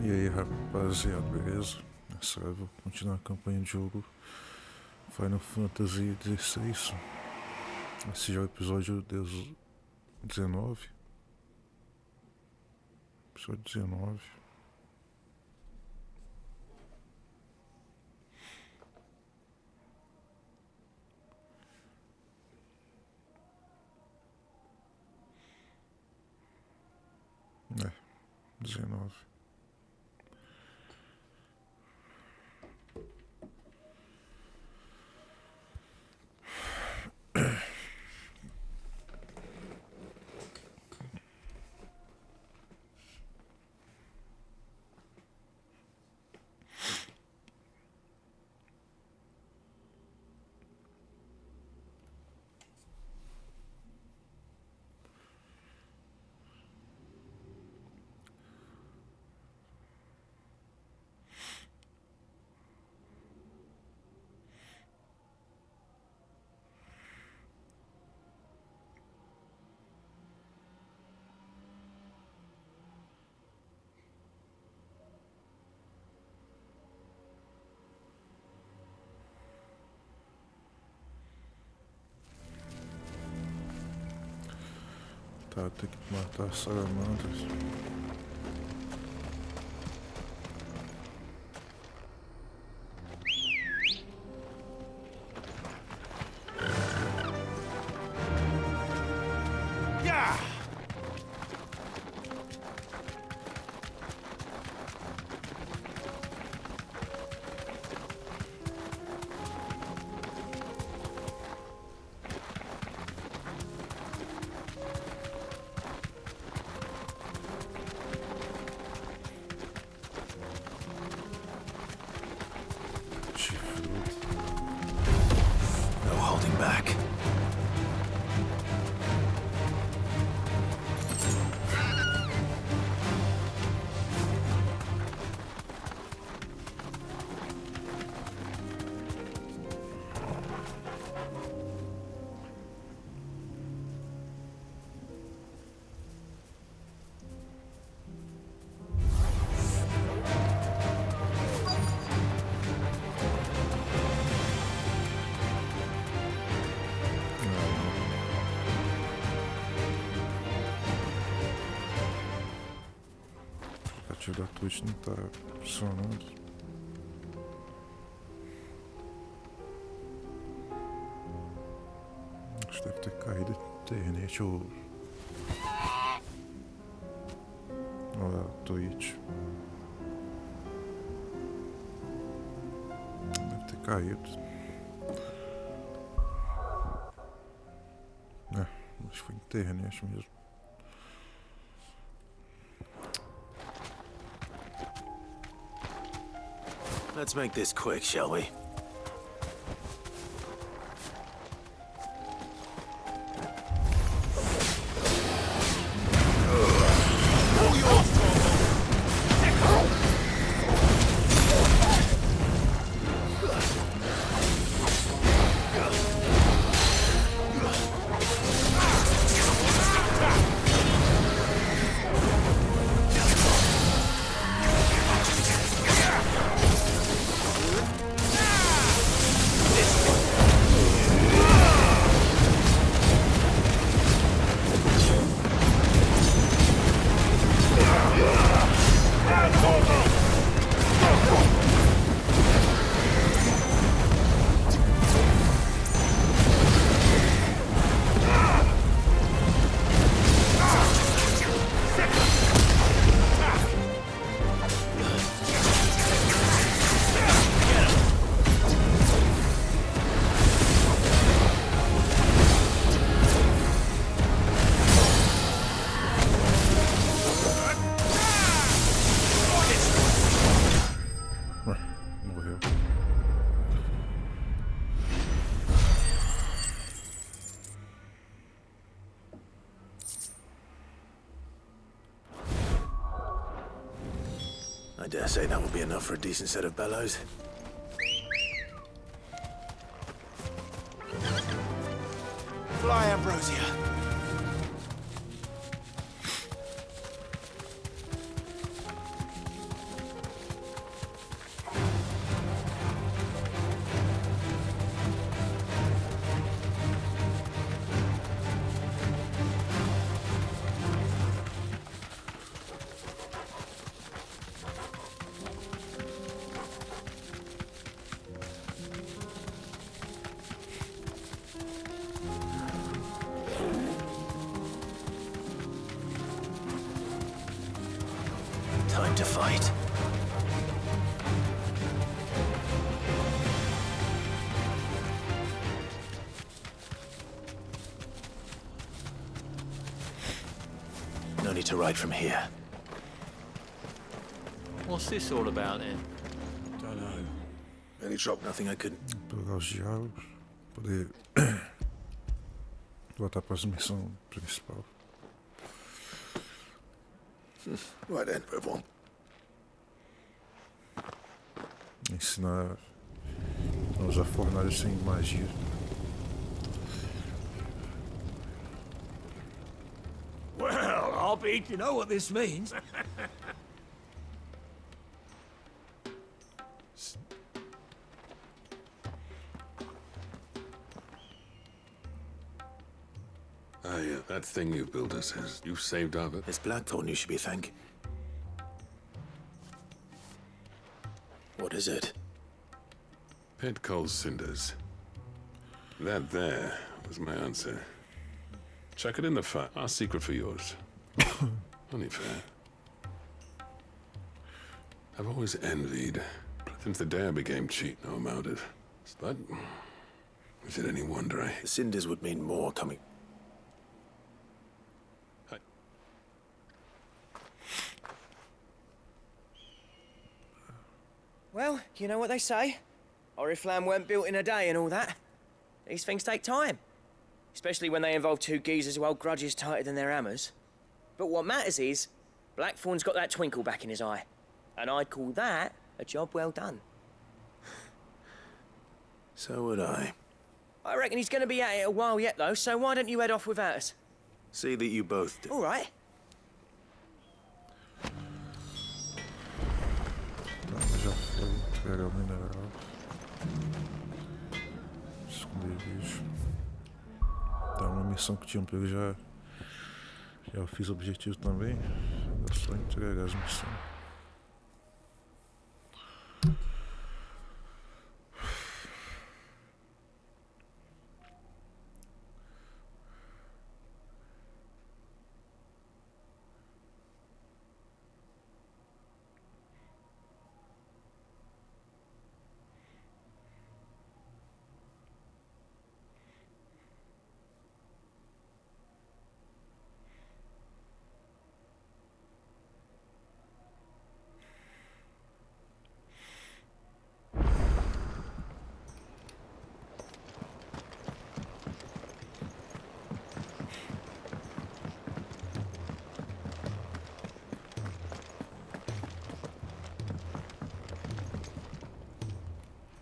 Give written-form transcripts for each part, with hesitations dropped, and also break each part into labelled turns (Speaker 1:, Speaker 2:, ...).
Speaker 1: E aí, rapaziada, beleza? Nessa eu vou continuar a campanha de jogo Final Fantasy XVI. Esse já é o episódio 19. Episódio 19. É, 19. Tá, tem que matar as salamandras.
Speaker 2: No holding back.
Speaker 1: O aplicativo da Twitch não tá funcionando. Acho que deve ter caído a internet ou a Twitch. Deve ter caído. É, acho que foi internet mesmo.
Speaker 2: Let's make this quick, shall we?
Speaker 1: Morreu.
Speaker 2: I dare say that will be enough for a decent set of bellows. Fly, Ambrosia. to fight. No need to ride from here.
Speaker 3: What's this all about then?
Speaker 2: Don't know. Any trouble? Nothing I couldn't.
Speaker 1: Pegar os diálogos, poder voltar para a missão principal.
Speaker 2: Right then, everyone.
Speaker 1: Ensinar a usar fornalhas sem magia.
Speaker 4: Well, I'll be. You know what this means?
Speaker 5: That thing you built us is you've saved of it.
Speaker 2: It's Blackthorn you should be thanking. What is it?
Speaker 5: Pet coal cinders. That there was my answer. Chuck it in the fire. Our secret for yours. Only fair. I've always envied, since the day I became cheat, no amount of. But is it any wonder
Speaker 2: The cinders would mean more coming.
Speaker 6: Well, you know what they say. Oriflamme weren't built in a day and all that. These things take time. Especially when they involve two geezers who hold grudges tighter than their hammers. But what matters is, Blackthorn's got that twinkle back in his eye. And I'd call that a job well done.
Speaker 2: So would I.
Speaker 6: I reckon he's going to be at it a while yet, though, so why don't you head off without us?
Speaker 2: See that you both do.
Speaker 6: All right.
Speaker 1: Já foi entregar o mineral. Esconder vídeo. Tá, uma missão que tinham pego já fiz o objetivo também. Agora é só entregar as missões.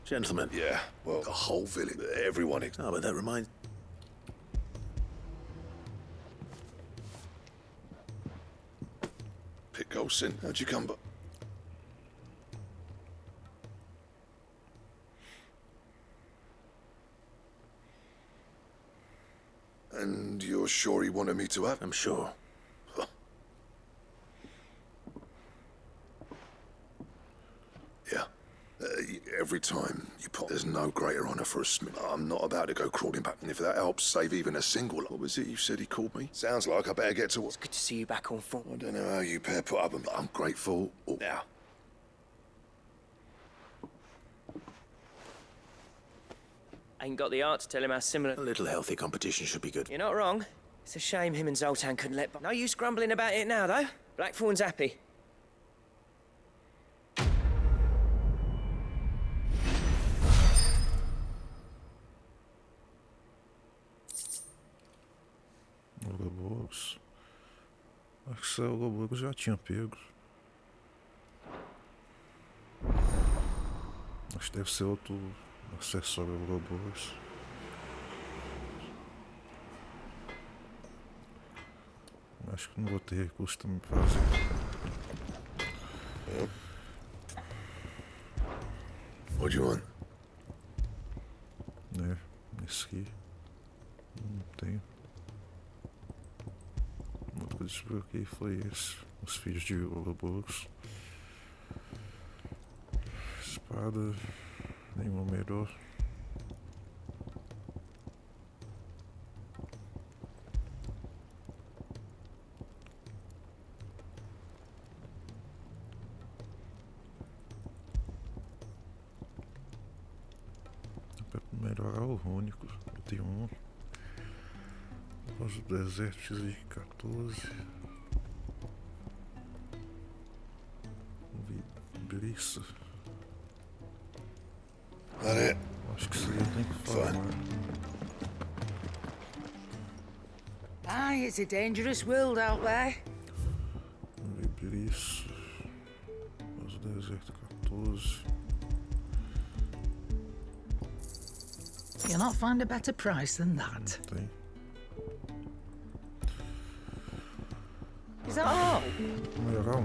Speaker 2: Gentlemen.
Speaker 7: Yeah, well, the whole village, everyone.
Speaker 2: Oh, but that reminds...
Speaker 7: Pit Golson, how'd you come by? And you're sure he wanted me to have?
Speaker 2: I'm sure.
Speaker 7: Yeah. Every time you pop, there's no greater honour for a smith. I'm not about to go crawling back, and if that helps save even a single... What was it you said he called me? Sounds like I better get to work.
Speaker 6: It's good to see you back on foot.
Speaker 7: I don't know how you pair put up, but I'm grateful. Oh, now.
Speaker 6: Ain't got the art to tell him how similar...
Speaker 2: A little healthy competition should be good.
Speaker 6: You're not wrong. It's a shame him and Zoltan couldn't let... No use grumbling about it now, though. Blackthorn's happy.
Speaker 1: Novos. Acho que o Lobo já tinha pego. Acho que deve ser outro acessório ao Lobos. Acho que não vou ter recurso também pra fazer.
Speaker 7: What do you want?
Speaker 1: Né? Esse aqui. Não tenho. Outro que eu desbloqueei foi esse. Os filhos de Lobos. Espada. Nenhuma melhor. 21. Voz do Deserto XI14. Vibrissa.
Speaker 7: That it?
Speaker 1: Acho que isso aí eu tenho que falar.
Speaker 8: Aye, it's a dangerous world out there.
Speaker 1: Vibrissa. Voz do Deserto 14.
Speaker 8: You'll not find a better price than that.
Speaker 1: Tem.
Speaker 8: Is that all?
Speaker 1: Melhorar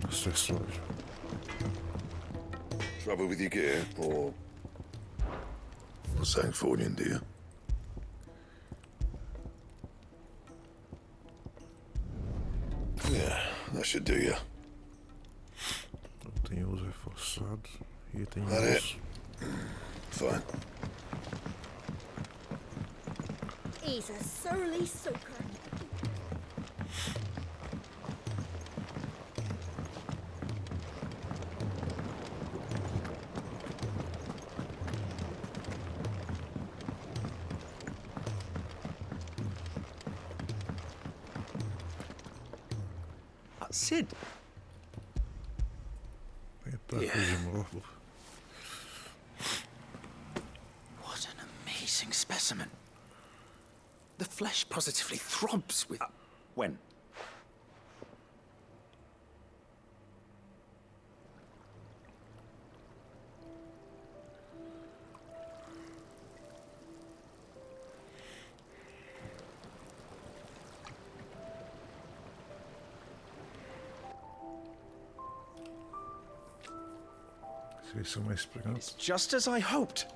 Speaker 1: acessório.
Speaker 7: Trouble with your gear, or something for you, do you? Yeah, that should do you.
Speaker 1: Tem uso reforçado e tem
Speaker 7: That
Speaker 1: uso.
Speaker 7: it? Fine.
Speaker 9: He's a surly soaker.
Speaker 4: Sid.
Speaker 1: Ataque de morbo.
Speaker 2: What an amazing specimen. The flesh positively throbs with...
Speaker 4: When?
Speaker 2: It's just as I hoped.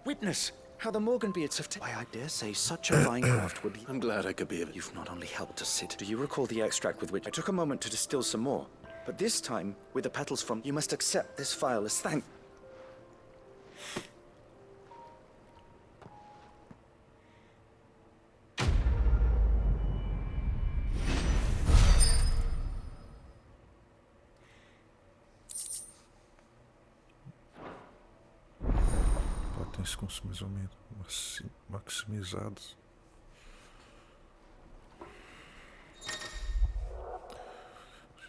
Speaker 2: Witness how the Morganbeards have I dare say such a fine craft would be... I'm glad I could be of it. You've not only helped us, Sid. Do you recall the extract with which I took a moment to distill some more? But this time, with the petals from... You must accept this phial as thank...
Speaker 1: maximizados.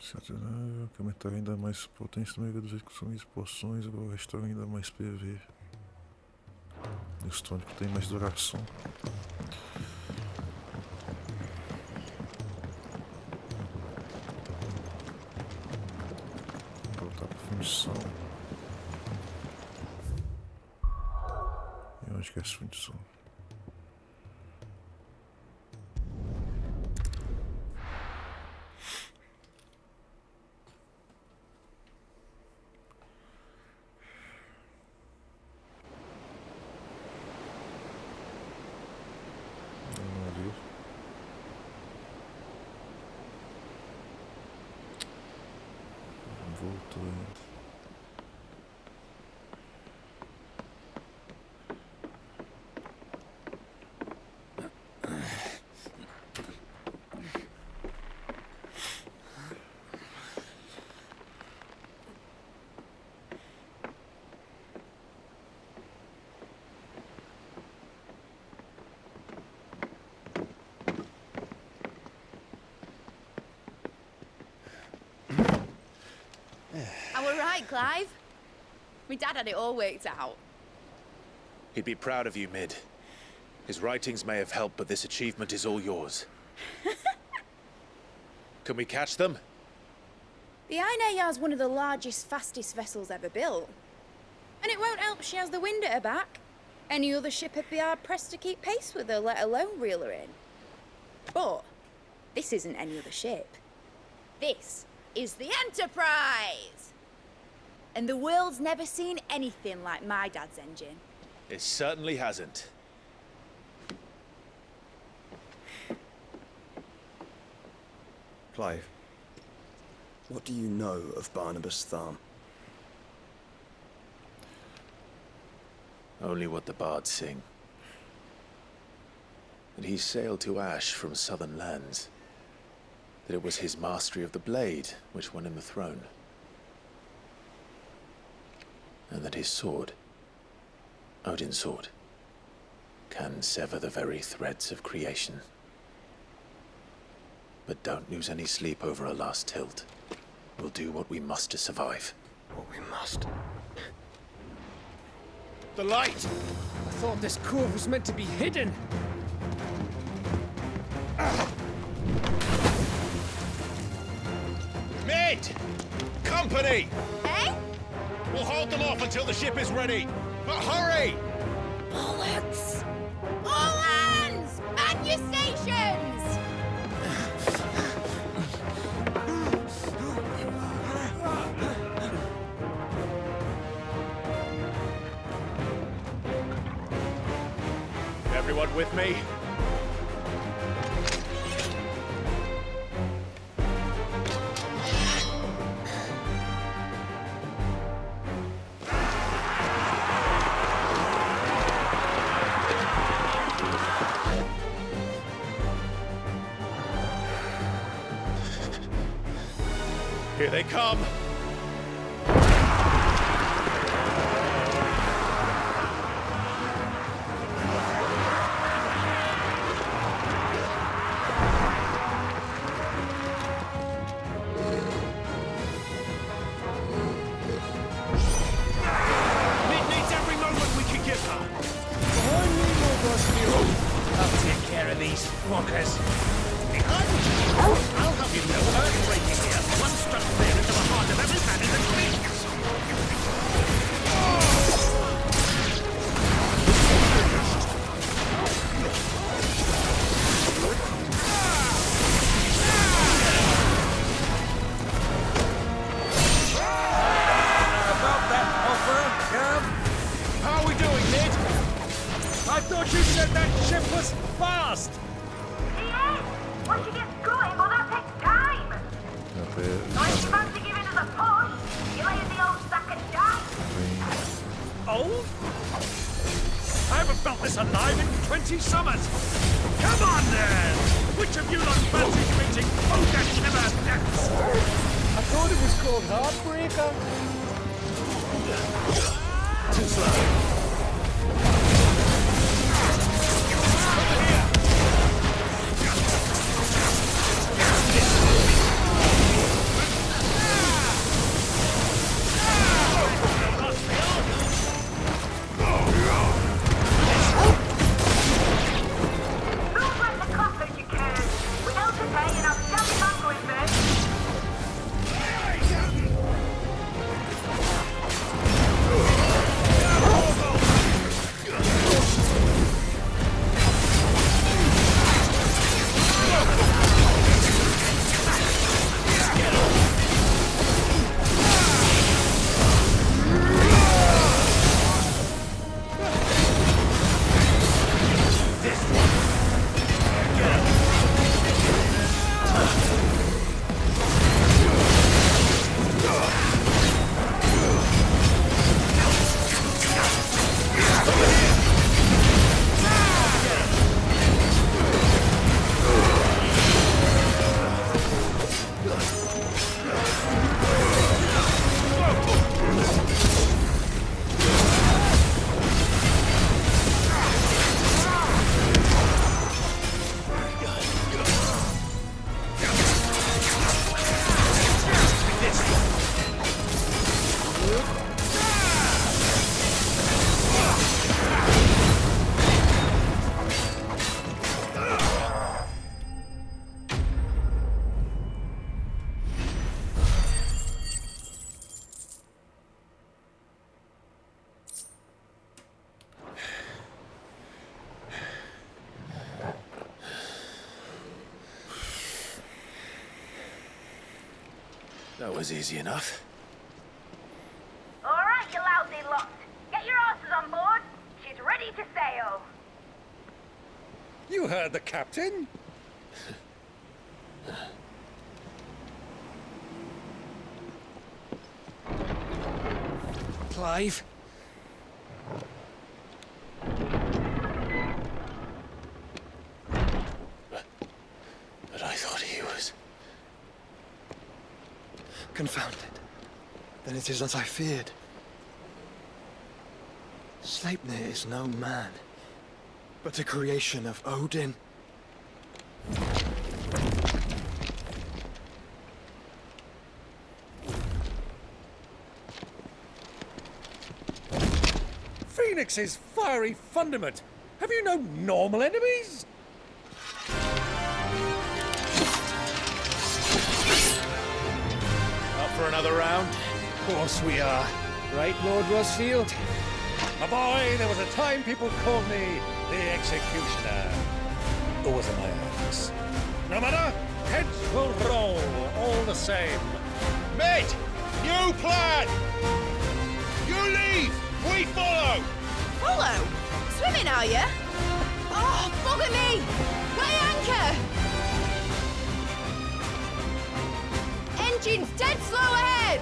Speaker 1: Que aumentar ainda mais potência no meio dos veículos poções, agora restaurar ainda mais PV. E os tônicos tem mais duração. Voltar para fundição. E onde que é essa fundição? Voltou ainda.
Speaker 9: I were right, Clive. My dad had it all worked out.
Speaker 2: He'd be proud of you, Mid. His writings may have helped, but this achievement is all yours. Can we catch them?
Speaker 9: The Aina Yar's one of the largest, fastest vessels ever built. And it won't help she has the wind at her back. Any other ship would be hard-pressed to keep pace with her, let alone reel her in. But this isn't any other ship. This is the Enterprise! And the world's never seen anything like my dad's engine.
Speaker 2: It certainly hasn't.
Speaker 10: Clive, what do you know of Barnabas Tharm?
Speaker 2: Only what the bards sing. That he sailed to Ash from southern lands. That it was his mastery of the blade which won him the throne. And that his sword, Odin's sword, can sever the very threads of creation. But don't lose any sleep over a last tilt. We'll do what we must to survive.
Speaker 10: What we must.
Speaker 4: The light! I thought this cove was meant to be hidden.
Speaker 11: Mate! Company!
Speaker 9: Eh?
Speaker 11: We'll hold them off until the ship is ready. But hurry!
Speaker 9: Bollocks! All hands! Man your stations!
Speaker 11: Everyone with me? Here they come.
Speaker 4: Mid needs every moment we can give her. Behind me, Lord. I'll take care of these fuckers.
Speaker 11: I'll have you know earthquaking here. One struck clear into the heart of every man in the fleet.
Speaker 4: About that offer, Gav? How are we doing, Ned? I thought you said that ship was fast!
Speaker 12: Yes! Once you get going, but that takes time! So if you fancy giving us a push, you lay in the old sack of jam.
Speaker 4: Old? I haven't felt this alive in 20 summers! Come on, then! Which of you lot fancies reaching Ogre Shiver depths? I thought it was called Heartbreaker. Too slow.
Speaker 12: Don't let the clappers, you can. Without a pay and I'll jam it back with me.
Speaker 2: That was easy enough.
Speaker 12: All right, you lousy lot. Get your asses on board. She's ready to sail.
Speaker 4: You heard the captain. Clive.
Speaker 2: But I thought he was...
Speaker 10: Confounded. Then it is as I feared. Sleipnir is no man. but a creation of Odin.
Speaker 4: Phoenix's fiery fundament. Have you no normal enemies?
Speaker 11: Up for another round?
Speaker 4: Of course we are. Right, Lord Rosfield? My boy, there was a time people called me the Executioner. Or was it my axe? No matter, heads will roll all the same.
Speaker 11: Mate! New plan! You leave! We follow!
Speaker 9: Follow? Swimming, are you? Oh, bugger me! Weigh anchor! Engine's dead slow ahead!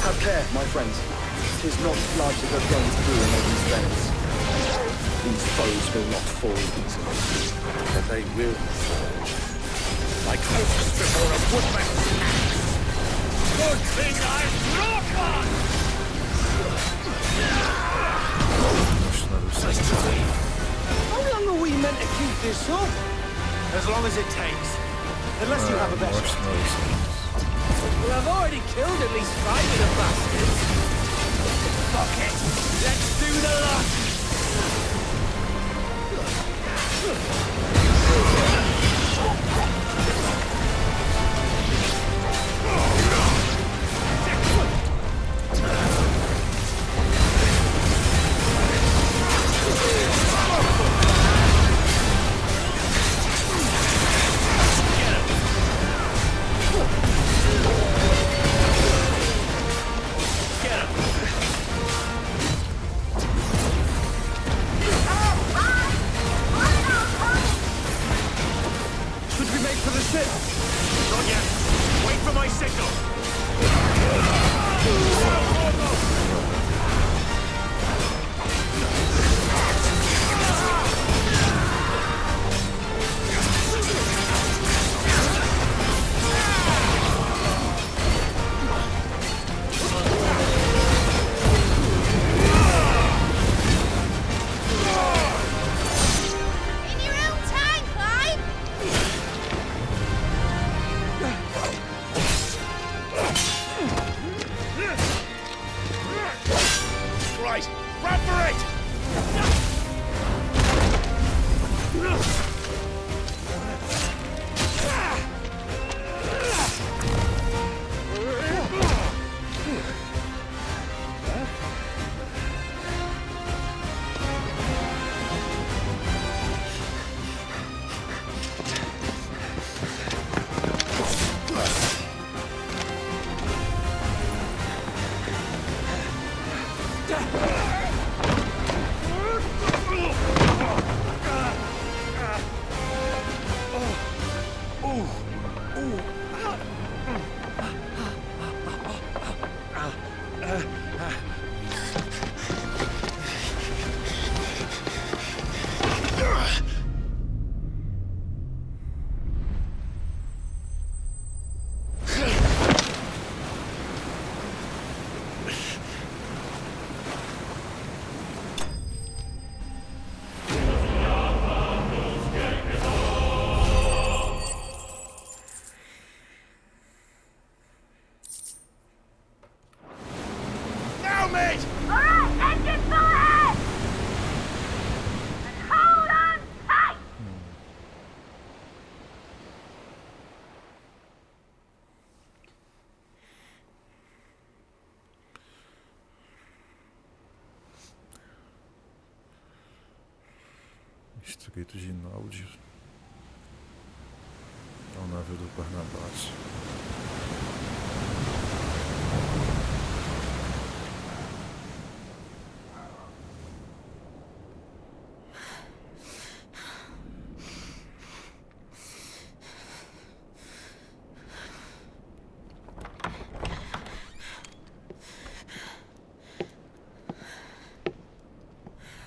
Speaker 10: Have care, my friends. 'Tis not blood that are going through in Odin's veins. These foes will not fall easily.
Speaker 11: But they will fall. Like oaks before a woodman's axe. Good thing I'm Rockon!
Speaker 6: How long are we meant to keep this up?
Speaker 2: As long as it takes. Unless you have a better...
Speaker 6: Well, I've already killed at least 5 of the bastards. Fuck it. Let's do the lot.
Speaker 1: Estreito de Náudio. Ao navio do Barnabás.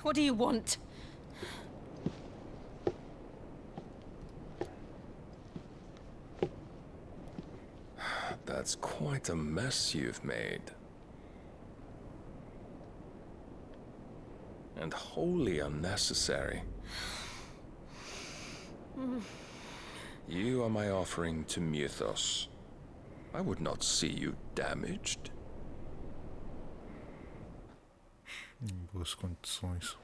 Speaker 13: What do you want?
Speaker 14: That's quite a mess you've made. And wholly unnecessary. You are my offering to Mythos. I would not see you damaged.
Speaker 1: Boas condições.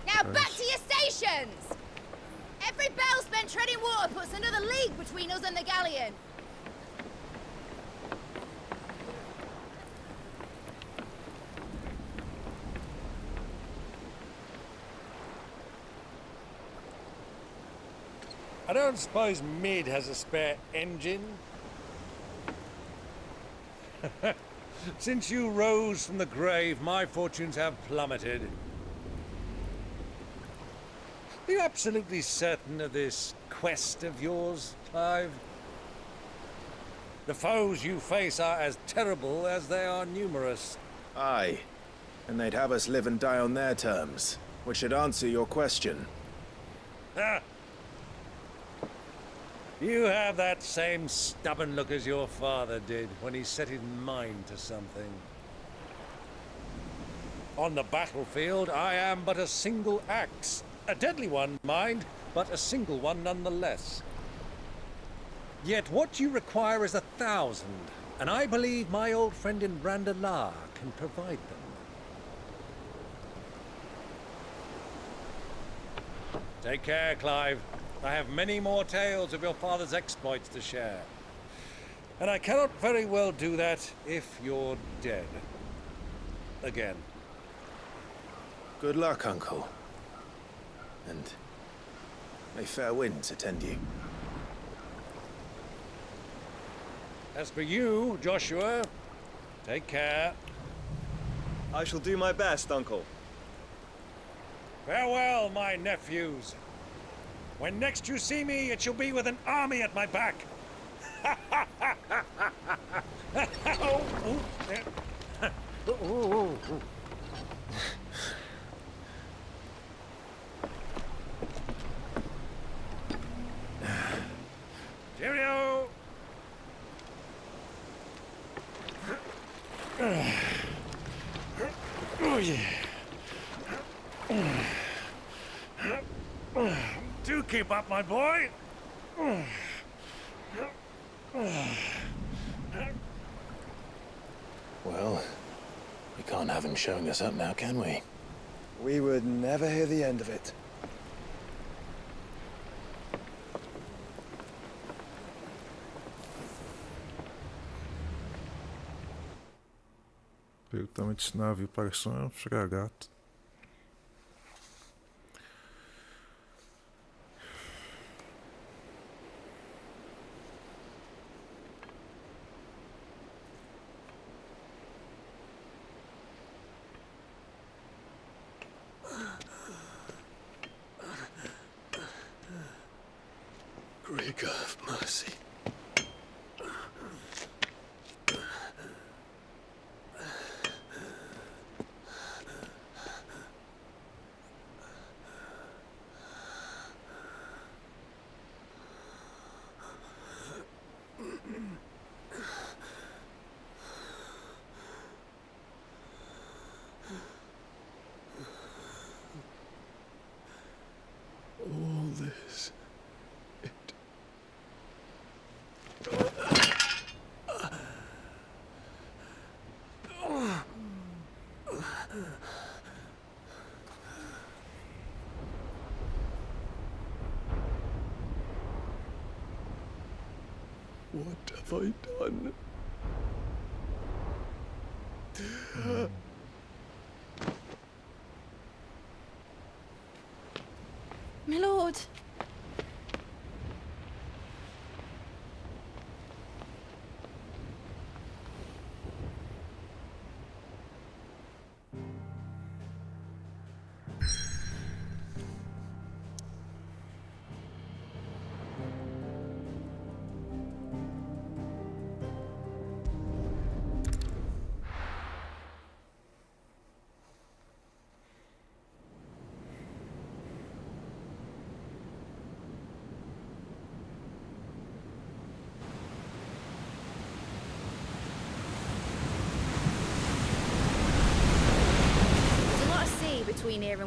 Speaker 9: Now back to your stations! Every bell spent treading water puts another league between us and the galleon.
Speaker 4: I don't suppose Mid has a spare engine? Since you rose from the grave, my fortunes have plummeted. Are you absolutely certain of this quest of yours, Clive? The foes you face are as terrible as they are numerous.
Speaker 2: Aye. And they'd have us live and die on their terms, which should answer your question.
Speaker 4: Ah! You have that same stubborn look as your father did when he set his mind to something. On the battlefield, I am but a single axe. A deadly one, mind, but a single one nonetheless. Yet what you require is 1,000, and I believe my old friend in Randalar can provide them. Take care, Clive. I have many more tales of your father's exploits to share. And I cannot very well do that if you're dead. Again.
Speaker 2: Good luck, Uncle. And may fair winds attend you.
Speaker 4: As for you, Joshua, take care.
Speaker 10: I shall do my best, Uncle.
Speaker 4: Farewell, my nephews. When next you see me, it shall be with an army at my back. Cheerio! Oh, yeah. Do keep up, my boy.
Speaker 2: Well, we can't have him showing us up now, can we?
Speaker 10: We would never hear the end of it.
Speaker 1: Pelo tamanho desse navio, parece um fragato.
Speaker 7: Grigor of mercy. All this. What have I done?
Speaker 9: My lord.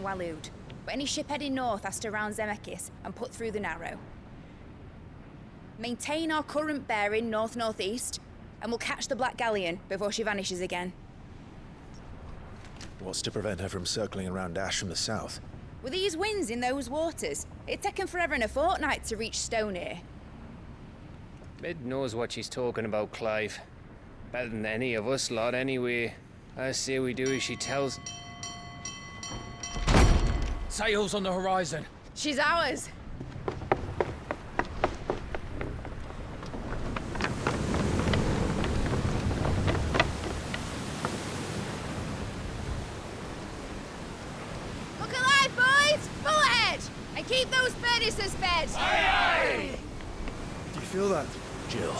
Speaker 9: Waloed. But any ship heading north has to round Zemeckis and put through the Narrow. Maintain our current bearing north-northeast, and we'll catch the Black Galleon before she vanishes again.
Speaker 2: What's to prevent her from circling around Ash from the south?
Speaker 9: With these winds in those waters, it'd taken forever and a fortnight to reach Stonehere.
Speaker 6: Mid knows what she's talking about, Clive. Better than any of us lot, anyway. I say we do as she tells.
Speaker 11: Sails on the horizon.
Speaker 9: She's ours. Look alive, boys! Full ahead! And keep those furnaces fed!
Speaker 11: Aye, aye!
Speaker 2: Do you feel that, Jill?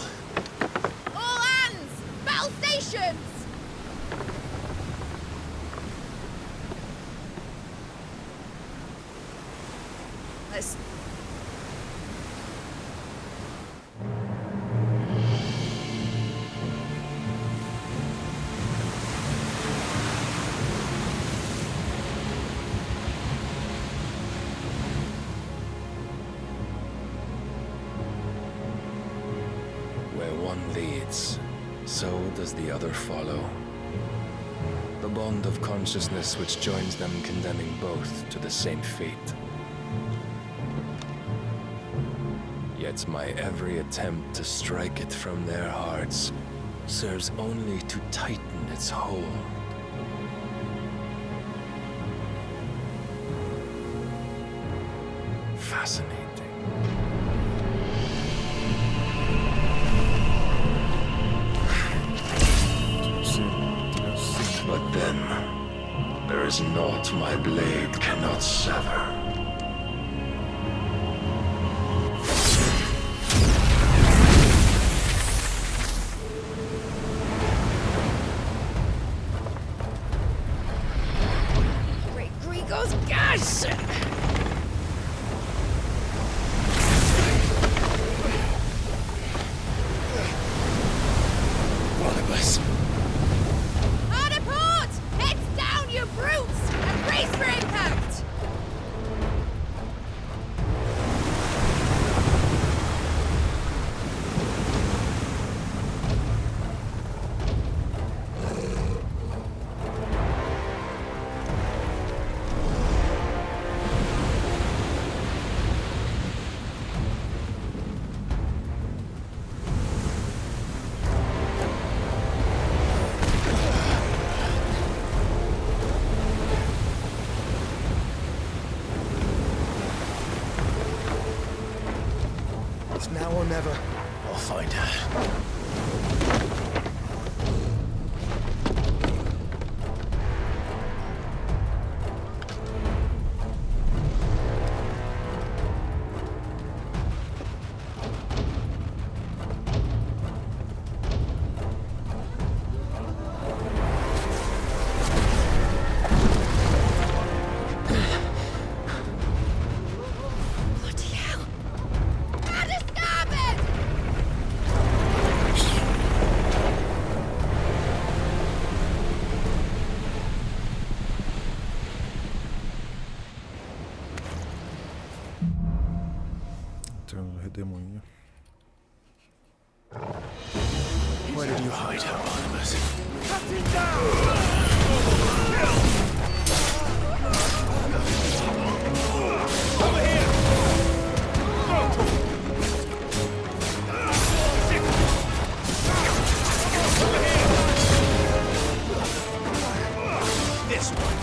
Speaker 9: All hands! Battle stations! Let's...
Speaker 14: Where one leads, so does the other follow. The bond of consciousness which joins them condemning both to the same fate. Yet my every attempt to strike it from their hearts serves only to tighten its hold. Fascinating. But then, there is naught my blade cannot sever.
Speaker 9: Great Grigos, gosh!
Speaker 2: One of us.
Speaker 9: Hard port! Heads down, you brutes! And brace for impact!
Speaker 2: It's now or never. I'll find her.
Speaker 9: Bloody hell! Out of starboard!
Speaker 1: Entrando no Redemoinho.
Speaker 2: Where did you hide her, Barnabas?
Speaker 4: Cut him down! Over here! Over here! This one.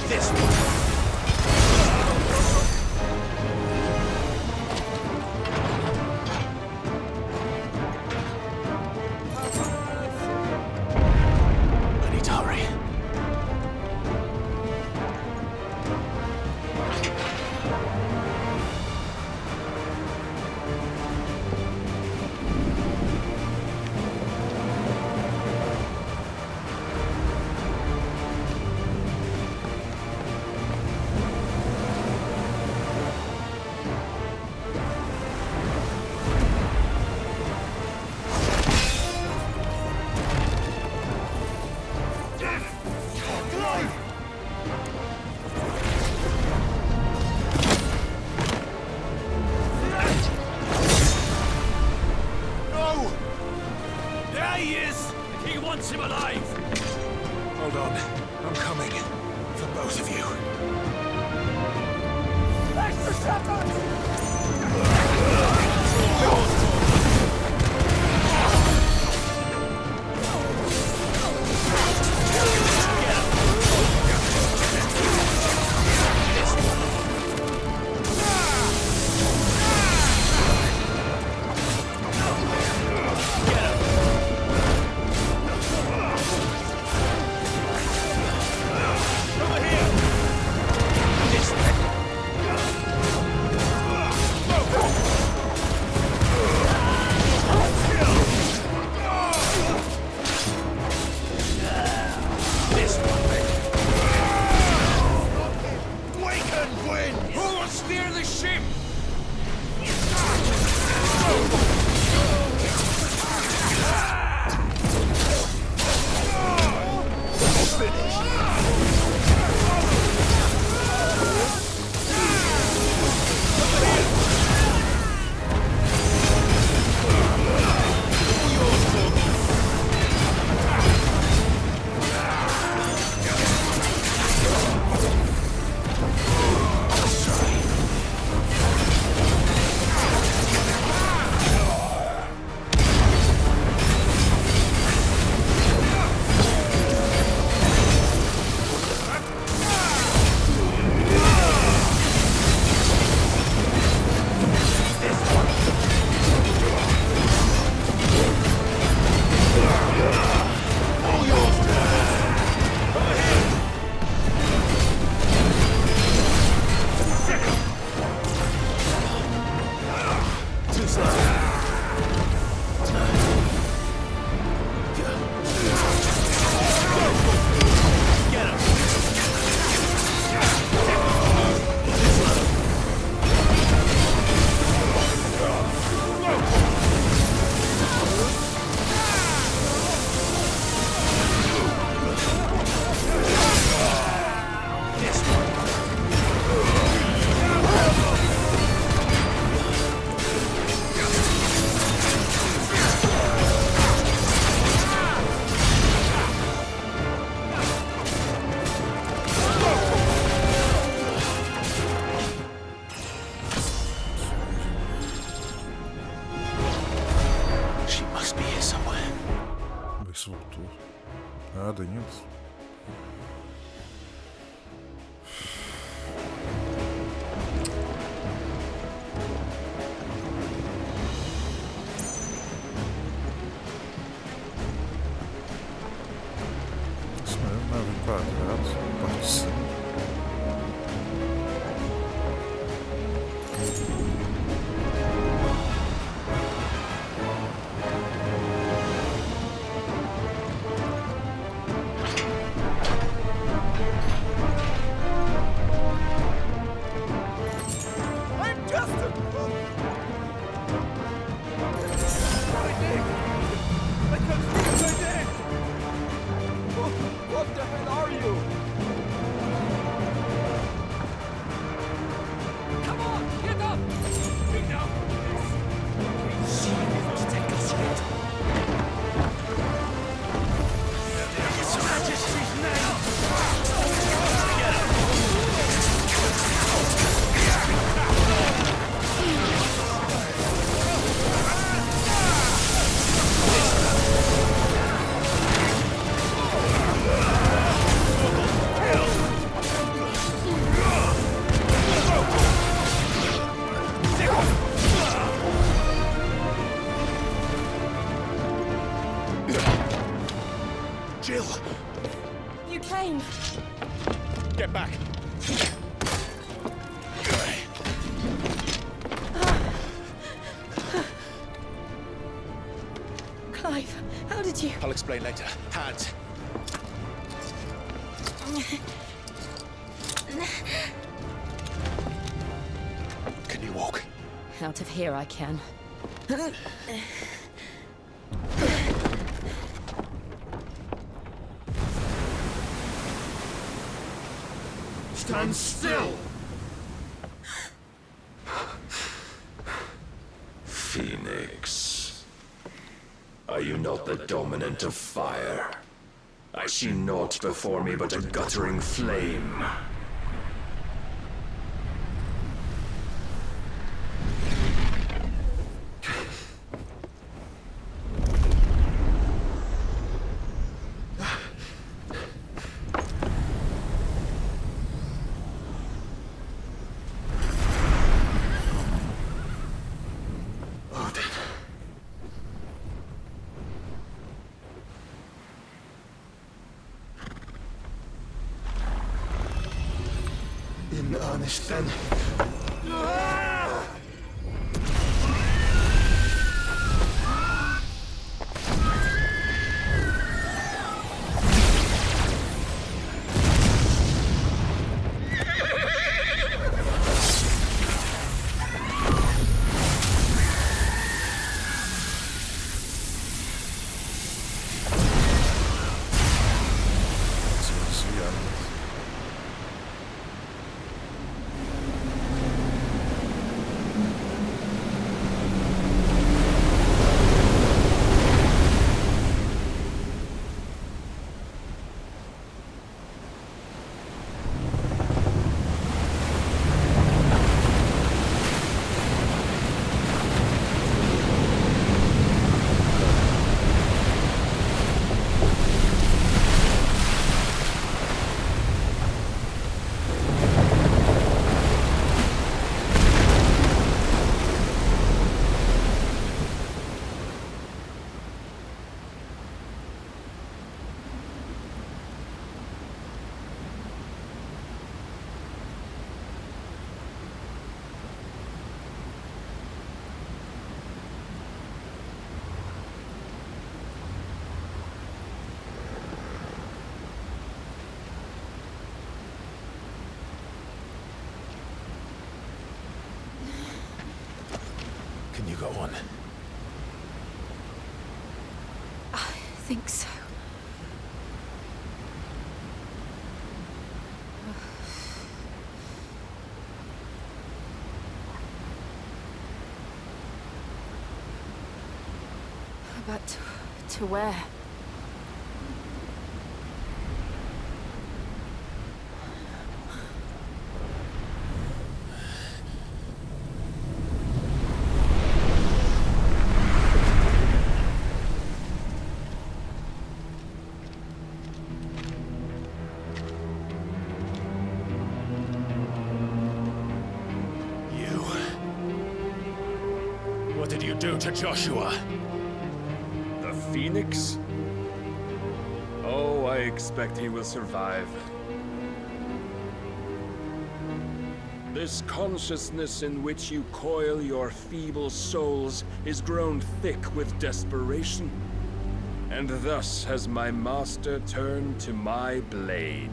Speaker 4: This one. I need to hurry. Him alive! Hold on. I'm coming. For both of you. That's the shotgun!
Speaker 13: Clive, how did you...
Speaker 2: I'll explain later. Hands. Can you walk?
Speaker 13: Out of here I can.
Speaker 4: Stand still!
Speaker 14: Phoenix. Are you not the dominant of fire? I see naught before me but a guttering flame.
Speaker 2: In earnest, then. Can you go on?
Speaker 13: I think so. But to where?
Speaker 4: What did you do to Joshua?
Speaker 14: The Phoenix? Oh, I expect he will survive. This consciousness in which you coil your feeble souls is grown thick with desperation. And thus has my master turned to my blade.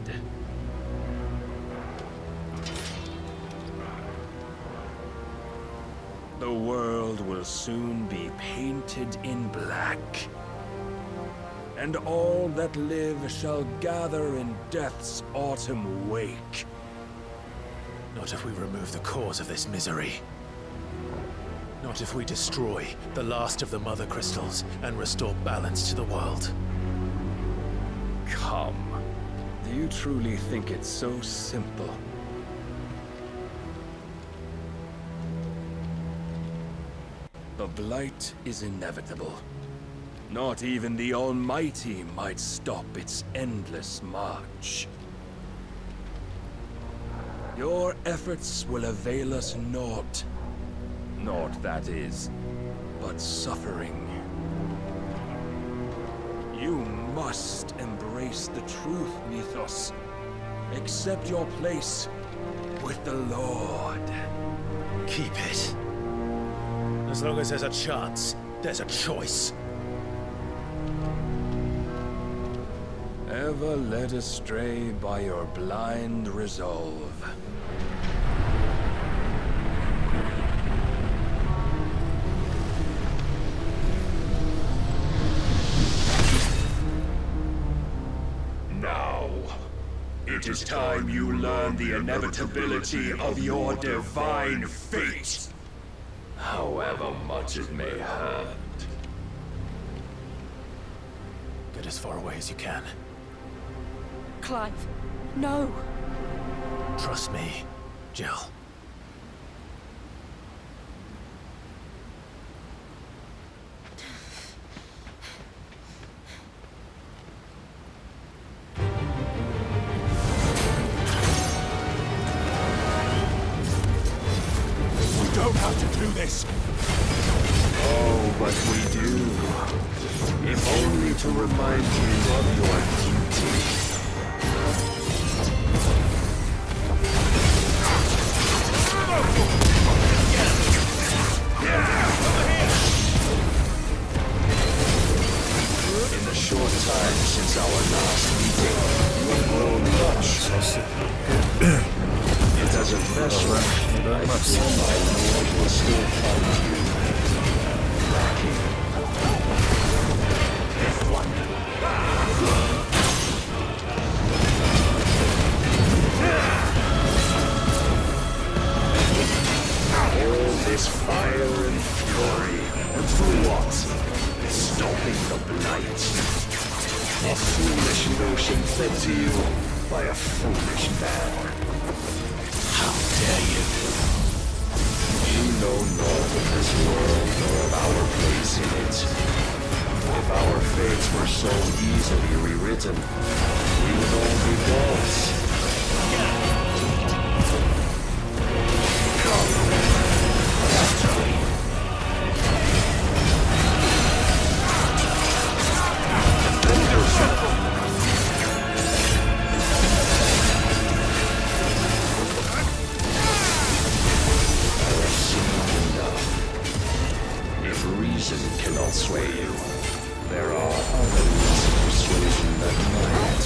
Speaker 14: The world will soon be painted in black. And all that live shall gather in death's autumn wake.
Speaker 2: Not if we remove the cause of this misery. Not if we destroy the last of the Mother Crystals and restore balance to the world.
Speaker 14: Come. Do you truly think it's so simple? The blight is inevitable. Not even the Almighty might stop its endless march. Your efforts will avail us naught. Naught, that is, but suffering. You must embrace the truth, Mythos. Accept your place with the Lord.
Speaker 2: Keep it. As long as there's a chance, there's a choice.
Speaker 14: Ever led astray by your blind resolve.
Speaker 11: Now, it is time you learn the inevitability of your divine fate, however much it may hurt.
Speaker 2: Get as far away as you can.
Speaker 13: Clive, no.
Speaker 2: Trust me, Jill.
Speaker 11: We don't have to do this.
Speaker 14: Oh, but we do. If only to remind you of your duty. In the short time since our last meeting, you have grown much. Yet as a vessel, I fear my Lord will still find you lacking. All this fire and fury, and for what? Stopping the blight. A foolish notion fed to you by a foolish man. How dare you? You know naught of this world nor of our place in it. If our fates were so easily rewritten, we would all be gods. If reason cannot sway you, there are other means of persuasion that might.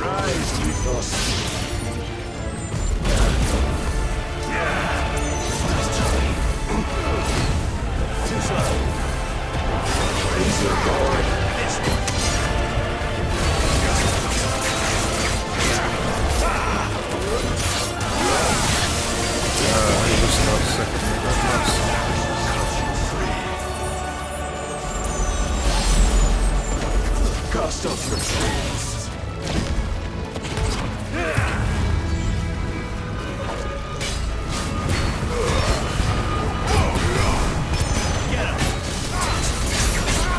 Speaker 14: Rise, ethos. Too slow. Raise your guard. Cast off your chains. Get him.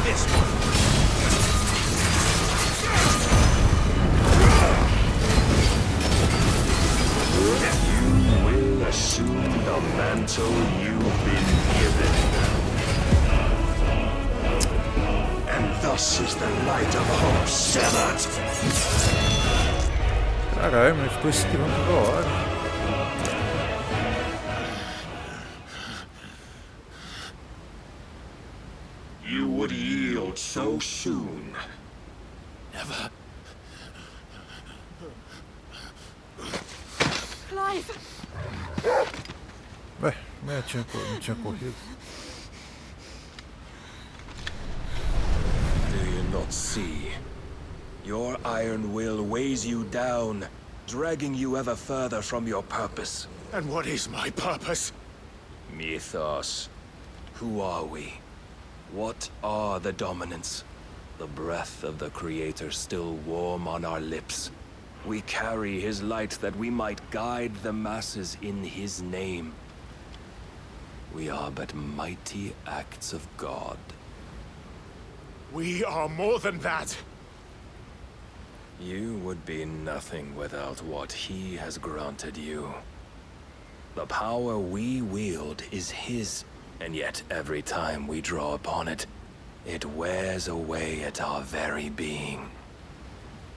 Speaker 14: This one. You will assume the mantle you've been given. And thus is the light of hope severed.
Speaker 1: Caralho, mas ficou esquivando toda hora.
Speaker 11: You would yield so soon.
Speaker 2: Never.
Speaker 13: Clive!
Speaker 1: Ué, não tinha corrido.
Speaker 14: Do you not see? Your iron will weighs you down, dragging you ever further from your purpose.
Speaker 11: And what is my purpose?
Speaker 14: Mythos. Who are we? What are the dominants? The breath of the Creator still warm on our lips. We carry his light that we might guide the masses in his name. We are but mighty acts of God.
Speaker 11: We are more than that.
Speaker 14: You would be nothing without what he has granted you. The power we wield is his, and yet every time we draw upon it, it wears away at our very being.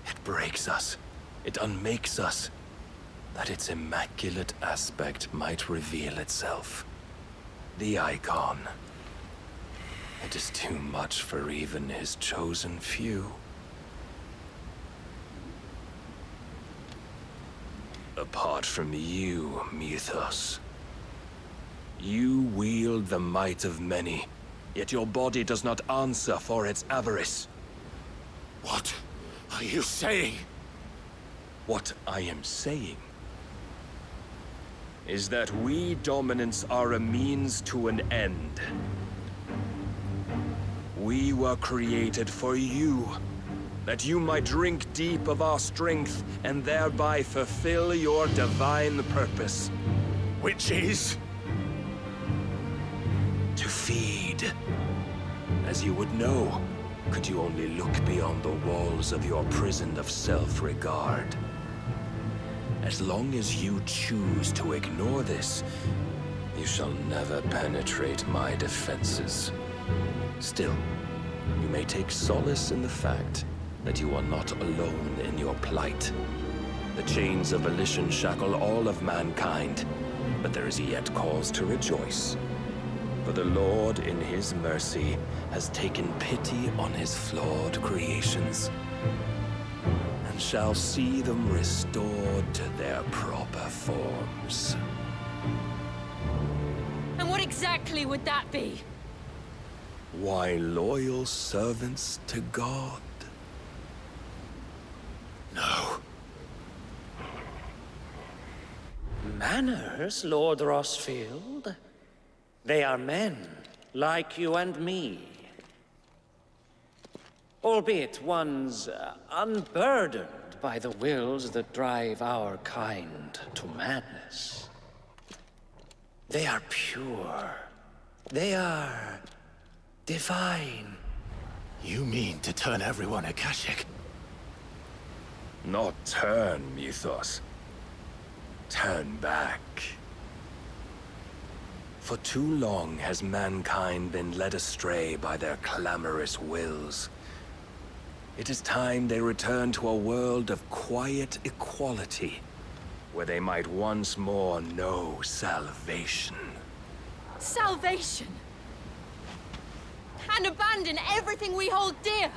Speaker 14: It breaks us,
Speaker 15: It unmakes us, that its immaculate aspect might reveal itself. The icon. It is too much for even his chosen few. Apart from you, Mythos. You wield the might of many, yet your body does not answer for its avarice.
Speaker 11: What are you saying?
Speaker 15: What I am saying is that we dominants are a means to an end. We were created for you, that you might drink deep of our strength and thereby fulfill your divine purpose.
Speaker 11: Which is?
Speaker 15: To feed. As you would know, could you only look beyond the walls of your prison of self-regard. As long as you choose to ignore this, you shall never penetrate my defenses. Still, you may take solace in the fact that you are not alone in your plight. The chains of volition shackle all of mankind, but there is yet cause to rejoice. For the Lord, in his mercy, has taken pity on his flawed creations, and shall see them restored to their proper forms.
Speaker 13: And what exactly would that be?
Speaker 15: Why, loyal servants to God.
Speaker 11: No.
Speaker 16: Manners, Lord Rossfield? They are men, like you and me. Albeit ones unburdened by the wills that drive our kind to madness. They are pure. They are divine.
Speaker 11: You mean to turn everyone Akashic?
Speaker 15: Not turn, Mythos. Turn back. For too long has mankind been led astray by their clamorous wills. It is time they return to a world of quiet equality, where they might once more know salvation.
Speaker 13: Salvation? And abandon everything we hold dear?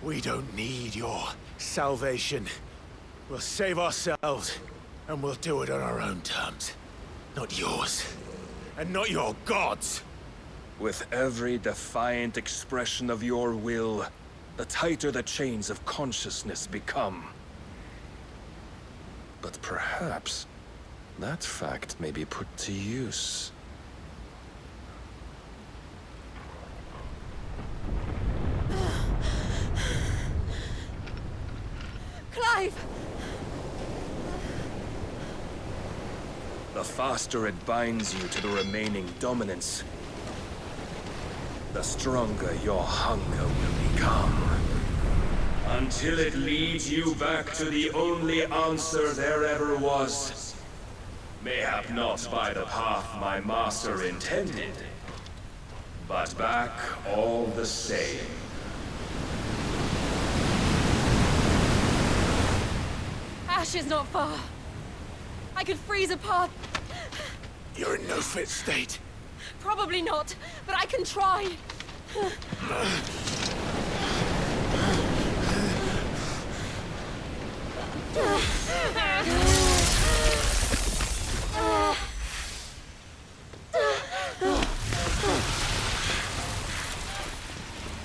Speaker 11: We don't need your salvation. We'll save ourselves, and we'll do it on our own terms. Not yours. And not your gods.
Speaker 15: With every defiant expression of your will, the tighter the chains of consciousness become. But perhaps that fact may be put to use.
Speaker 13: Clive!
Speaker 15: The faster it binds you to the remaining dominance, the stronger your hunger will become.
Speaker 11: Until it leads you back to the only answer there ever was. Mayhap not by the path my master intended, but back all the same.
Speaker 13: Ash is not far. I could freeze a path.
Speaker 11: You're in no fit state.
Speaker 13: Probably not, but I can try.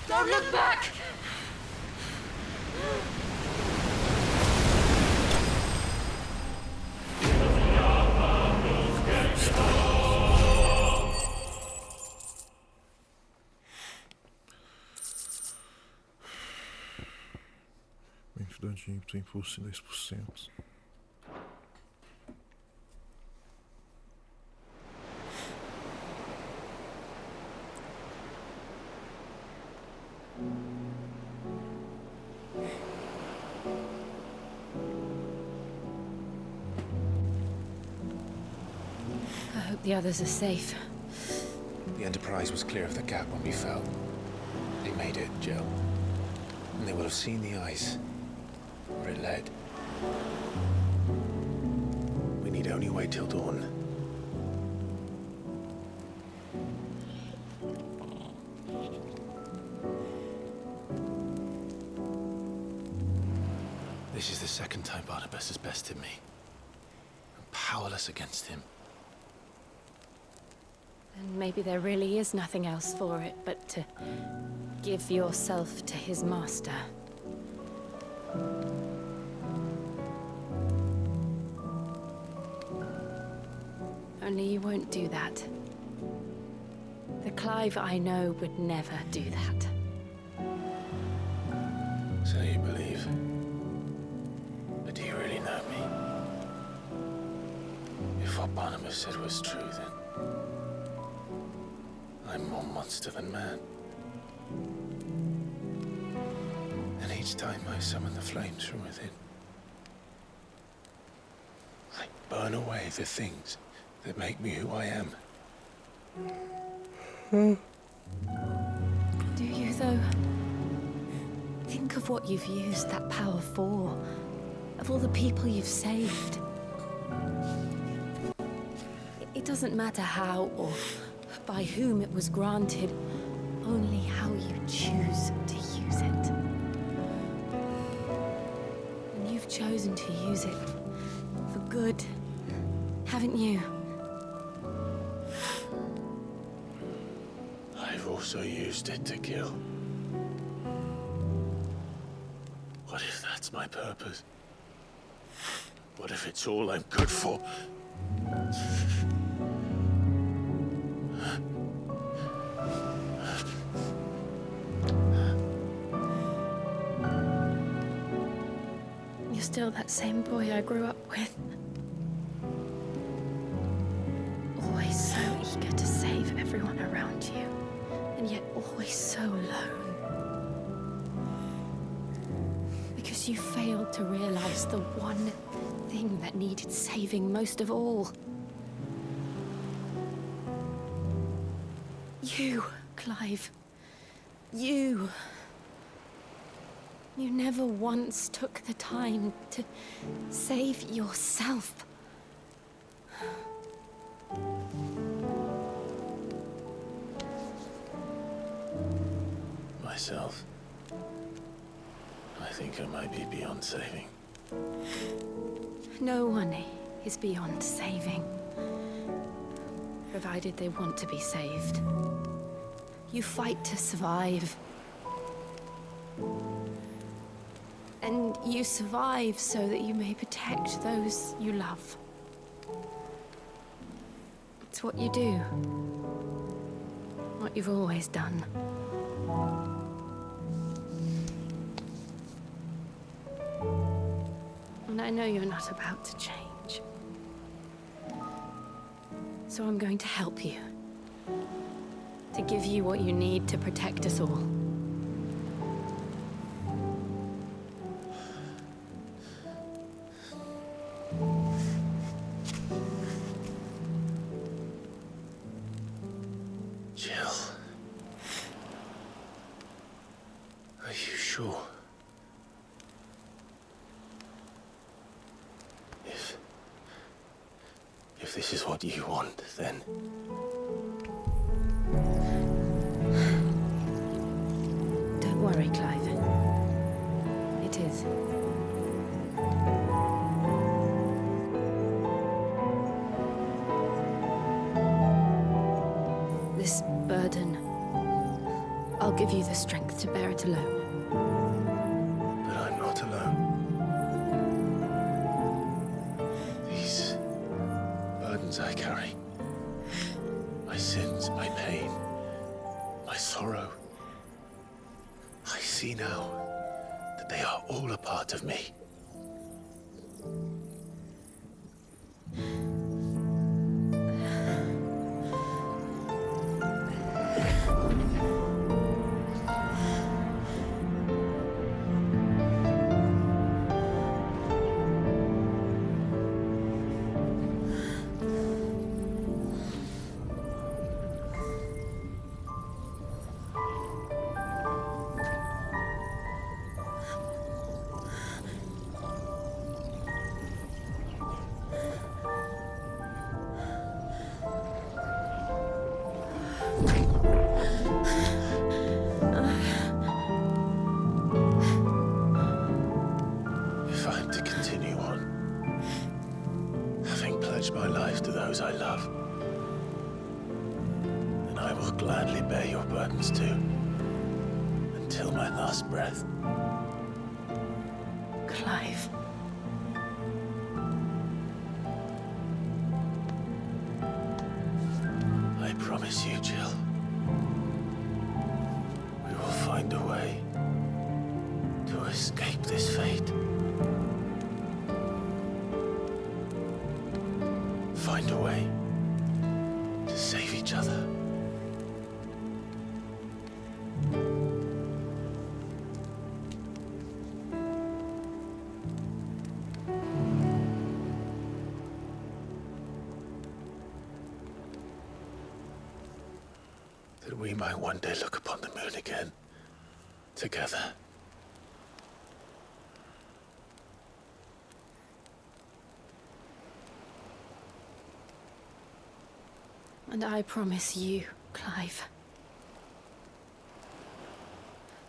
Speaker 13: Don't look back!
Speaker 1: Dadinho, tem impulso em 10%.
Speaker 9: I hope the others are safe.
Speaker 17: The Enterprise was clear of the gap when we fell. They made it, Jill. And they will have seen the ice. where it led. We need only wait till dawn. This is the second time Barnabas has bested me. I'm powerless against him.
Speaker 13: And maybe there really is nothing else for it but to give yourself to his master. Only you won't do that. The Clive I know would never do that.
Speaker 17: So you believe? But do you really know me? If what Barnabas said was true, then I'm more monster than man. And each time I summon the flames from within, I burn away the things that make me who I am.
Speaker 13: Do you, though? Think of what you've used that power for, of all the people you've saved. It doesn't matter how or by whom it was granted, only how you choose to use it. And you've chosen to use it for good, haven't you?
Speaker 17: I've also used it to kill. What if that's my purpose? What if it's all I'm good for?
Speaker 13: You're still that same boy I grew up with. Always so eager to save everyone around you, and yet always so alone. Because you failed to realize the one thing that needed saving most of all. You, Clive. You. You never once took the time to save yourself.
Speaker 17: Myself? I think I might be beyond saving.
Speaker 13: No one is beyond saving, provided they want to be saved. You fight to survive. And you survive so that you may protect those you love. It's what you do. What you've always done. And I know you're not about to change. So I'm going to help you. To give you what you need to protect us all.
Speaker 17: Jill. Are you sure? If this is what you want, then...
Speaker 13: Don't worry, Clive. It is. This burden, I'll give you the strength to bear it alone.
Speaker 17: But I'm not alone. These burdens I carry, my sins, my pain, my sorrow, I see now that they are all a part of me. pledge my life to those I love, then I will gladly bear your burdens too, until my last breath.
Speaker 13: Clive.
Speaker 17: I promise you, Jill, we will find a way to escape this fate. Find a way to save each other. That we might one day look upon the moon again, together.
Speaker 13: And I promise you, Clive,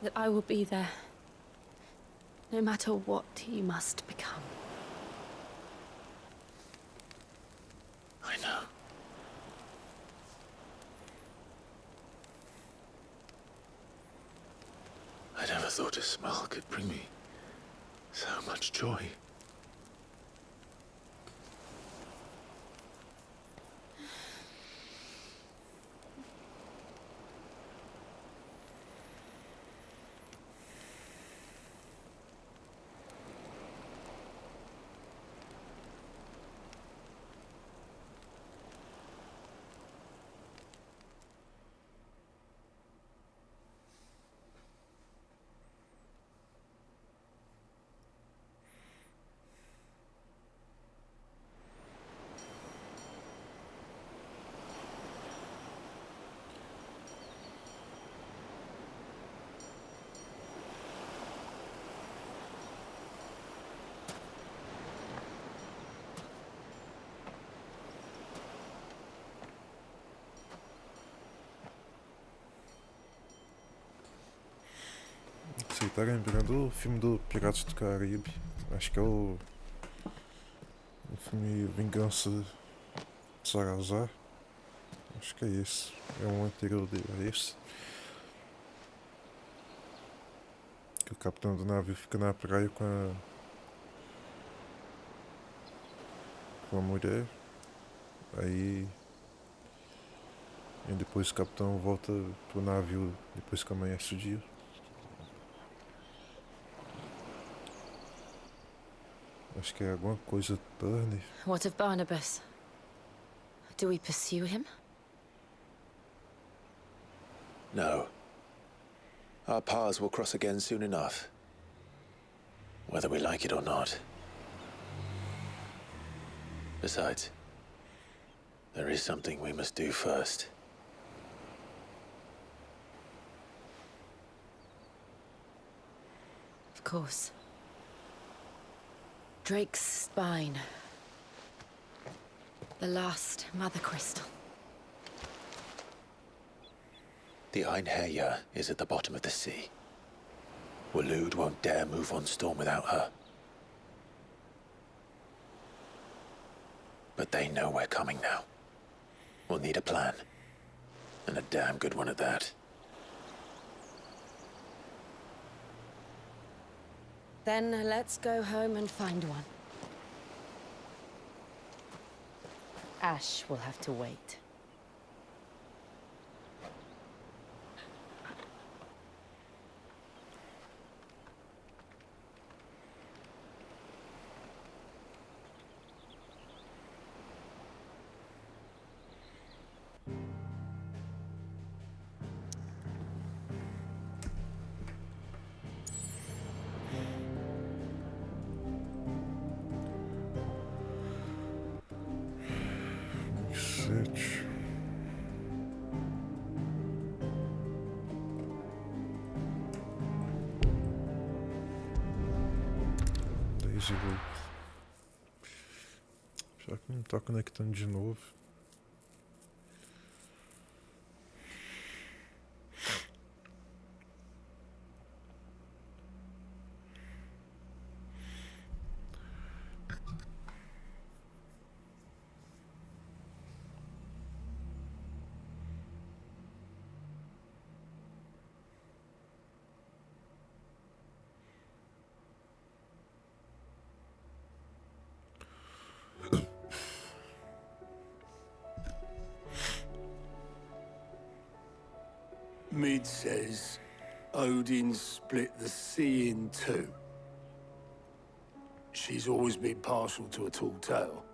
Speaker 13: that I will be there, no matter what you must become.
Speaker 17: I know. I never thought a smile could bring me so much joy.
Speaker 1: Você tá lembrando o filme do Piratas do Caribe? Acho que é o filme Vingança de Salazar. Acho que é esse. É um anterior dele, é esse. Que o capitão do navio fica na praia com a mulher. Aí e depois o capitão volta pro navio depois que amanhece o dia. Acho que é alguma coisa Turner.
Speaker 13: What of Barnabas? Do we pursue him?
Speaker 17: No. Our paths will cross again soon enough, whether we like it or not. Besides, there is something we must do first.
Speaker 13: Of course. Drake's spine. The last mother crystal.
Speaker 17: The Einherjar is at the bottom of the sea. Waloed won't dare move on Storm without her. But they know we're coming now. We'll need a plan. And a damn good one at that.
Speaker 13: Then let's go home and find one. Ash will have to wait.
Speaker 1: Já que não tá conectando de novo.
Speaker 18: Mid says Odin split the sea in two. She's always been partial to a tall tale.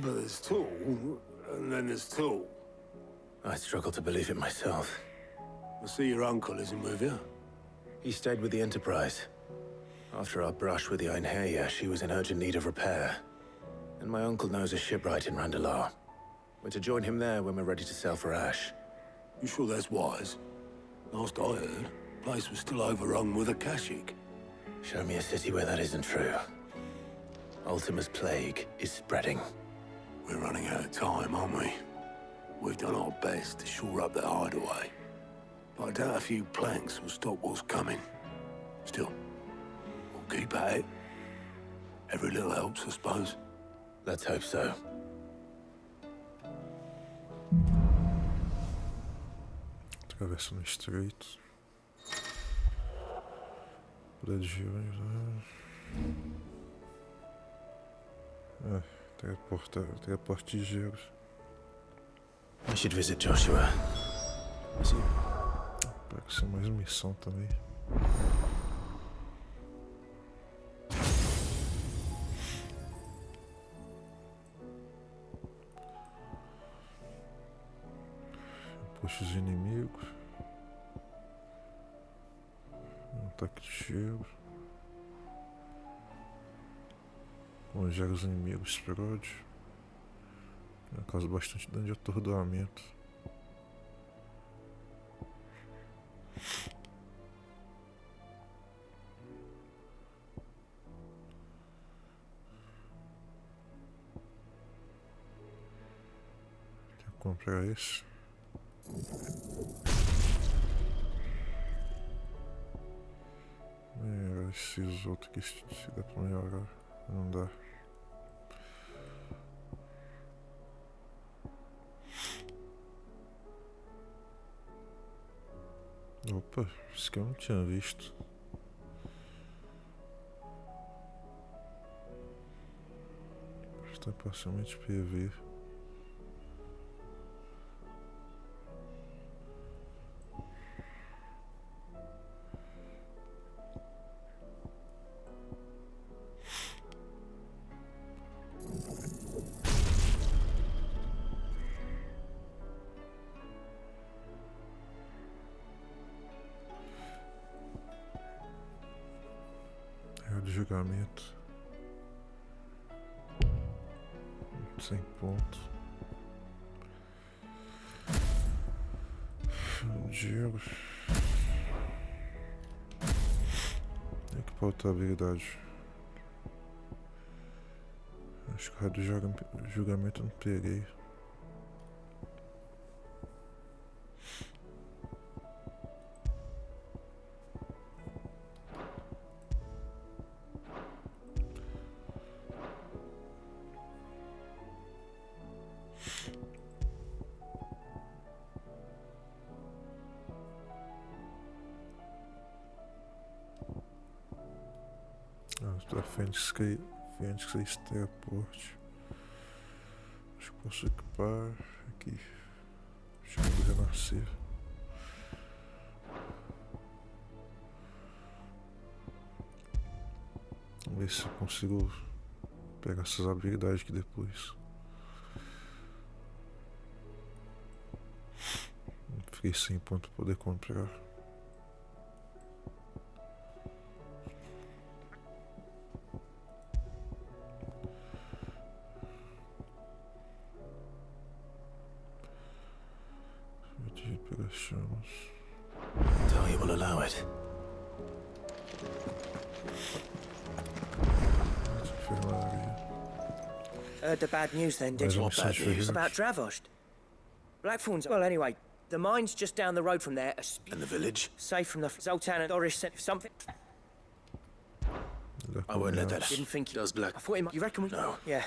Speaker 18: But there's tall, and then there's tall.
Speaker 17: I struggle to believe it myself.
Speaker 18: I see your uncle isn't with you.
Speaker 17: He stayed with the Enterprise. After our brush with the Einherja, she was in urgent need of repair. And my uncle knows a shipwright in Randalar. We're to join him there when we're ready to sail for Ash.
Speaker 18: You sure that's wise? Last I heard, the place was still overrun with Akashic.
Speaker 17: Show me a city where that isn't true. Ultima's plague is spreading.
Speaker 18: We're running out of time, aren't we? We've done our best to shore up the hideaway. But I doubt a few planks will stop what's coming. Still, we'll keep at it. Every little helps, I suppose.
Speaker 17: Let's hope so.
Speaker 1: Atravessa no estreito. Redemoinho. Teleporte de gelos.
Speaker 17: I should visit Joshua.
Speaker 1: Parece ser mais missão também. Puxa os inimigos. Ataque de gelo. Congela os inimigos, explode. Causa bastante dano de atordoamento. Quer comprar esse? Esses outros aqui se dá pra melhorar. Não dá. Opa, isso que eu não tinha visto. Está parcialmente PV. De julgamento 100 pontos. Diego. Tem que pautar a habilidade. Acho que o do julgamento eu não peguei. Da Fênix teleporte. Acho que posso equipar aqui. Chama do renascer. Vamos ver se eu consigo pegar essas habilidades aqui depois. Fiquei sem ponto para poder comprar.
Speaker 17: Tell you will allow it.
Speaker 6: Heard the bad news then, did you?
Speaker 17: What bad news?
Speaker 6: About Dravost. Blackthorn's. Well, anyway, the mine's just down the road from there.
Speaker 17: And the village?
Speaker 6: Safe from the Zoltan and Doris sent something.
Speaker 17: I won't let that.
Speaker 6: Didn't think he
Speaker 17: does Black.
Speaker 6: I thought he might. You reckon we?
Speaker 17: No.
Speaker 6: Yeah.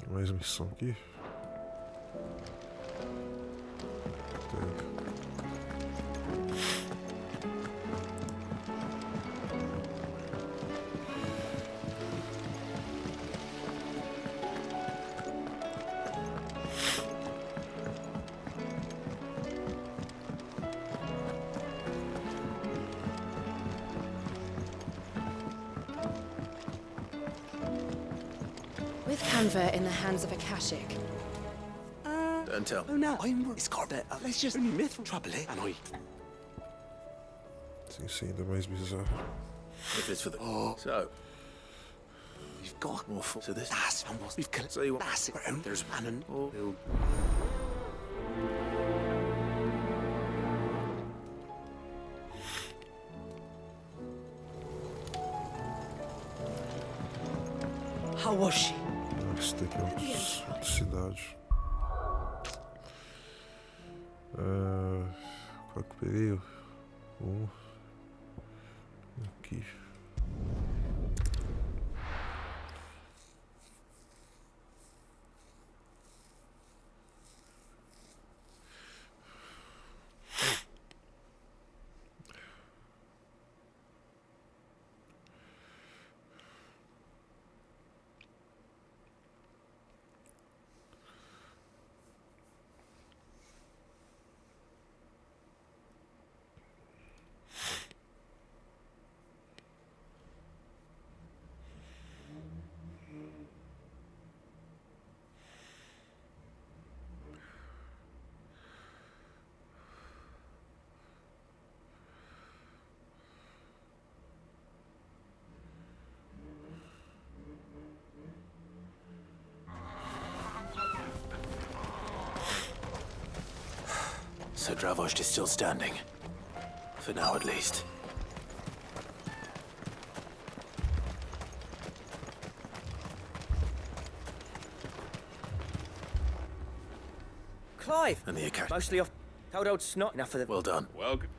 Speaker 1: Mais missão aqui.
Speaker 13: With Canva in the hands of Akashic.
Speaker 17: Don't tell.
Speaker 10: Oh no, it's got that. Let's just only myth trouble it. And I.
Speaker 1: Sim, ainda mais bizarro.
Speaker 17: If it's for the. Oh. So.
Speaker 10: We've got
Speaker 17: More for.
Speaker 10: so this. That's what we've killed.
Speaker 17: So you want.
Speaker 10: That's it.
Speaker 17: There's
Speaker 10: Bannon.
Speaker 17: Oh.
Speaker 6: How was she?
Speaker 1: Esse daqui é outra cidade. Qual que eu peguei? Aqui.
Speaker 10: So Dravost is still standing. For now, at least.
Speaker 6: Clive!
Speaker 10: And the Akashic.
Speaker 6: Mostly off. Told old snot. Enough of the.
Speaker 10: Well done.
Speaker 5: Welcome.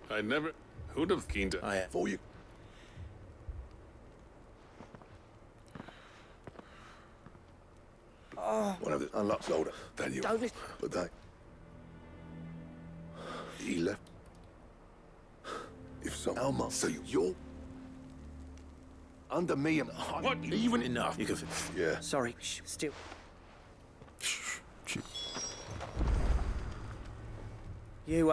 Speaker 5: I never. Who'd have keen to.
Speaker 10: I am.
Speaker 7: For you.
Speaker 6: Oh.
Speaker 7: One of the unlocked older value.
Speaker 6: Don't listen.
Speaker 7: But they. He left. If so, Alma, so you're under me and
Speaker 17: What?
Speaker 7: even
Speaker 10: Enough. You can.
Speaker 7: Yeah.
Speaker 6: Sorry. Shh. Still. You,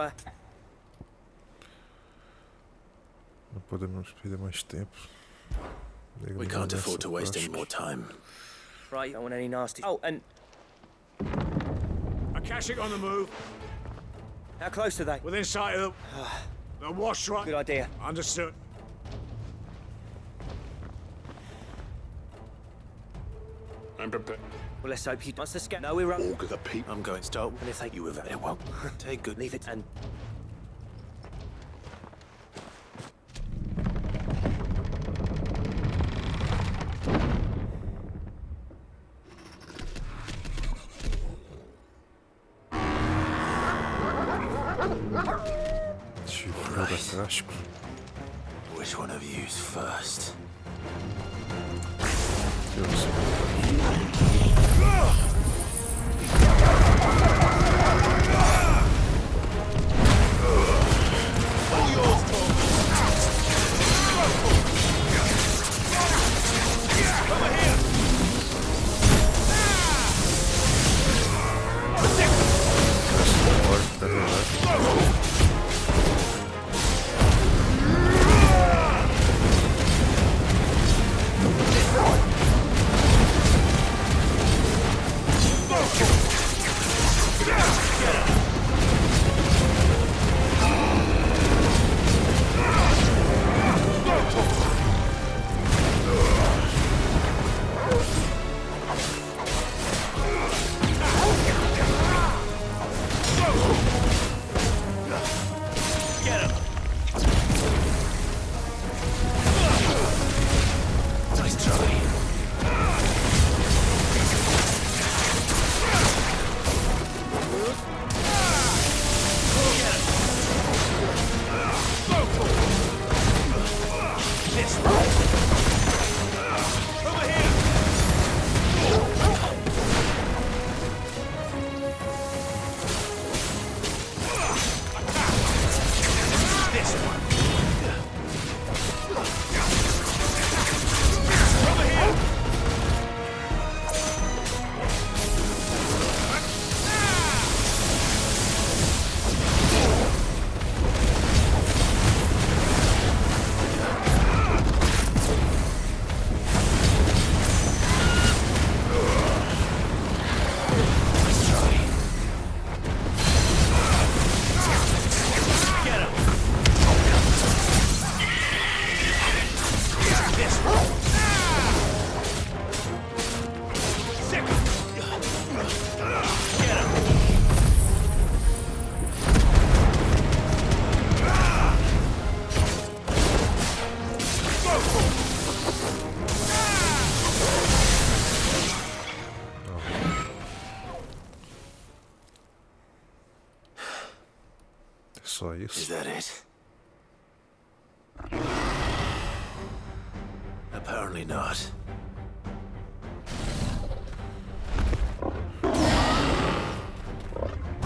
Speaker 1: Não podemos perder mais tempo.
Speaker 10: We can't afford to waste any more time.
Speaker 6: Right, you don't want any nasty. Oh, and.
Speaker 4: Akashic on the move.
Speaker 6: How close are they?
Speaker 4: Within sight of the wash truck.
Speaker 6: Good idea.
Speaker 4: Understood.
Speaker 5: I'm prepared.
Speaker 6: Well, let's hope you. Once the scout. No, we're up.
Speaker 7: All the people.
Speaker 10: I'm going. Start.
Speaker 6: And if they.
Speaker 10: You with it won't. Take good.
Speaker 6: Leave it and.
Speaker 1: Right.
Speaker 10: Which one of you's first?
Speaker 1: Só isso.
Speaker 15: Is that it? Apparently not.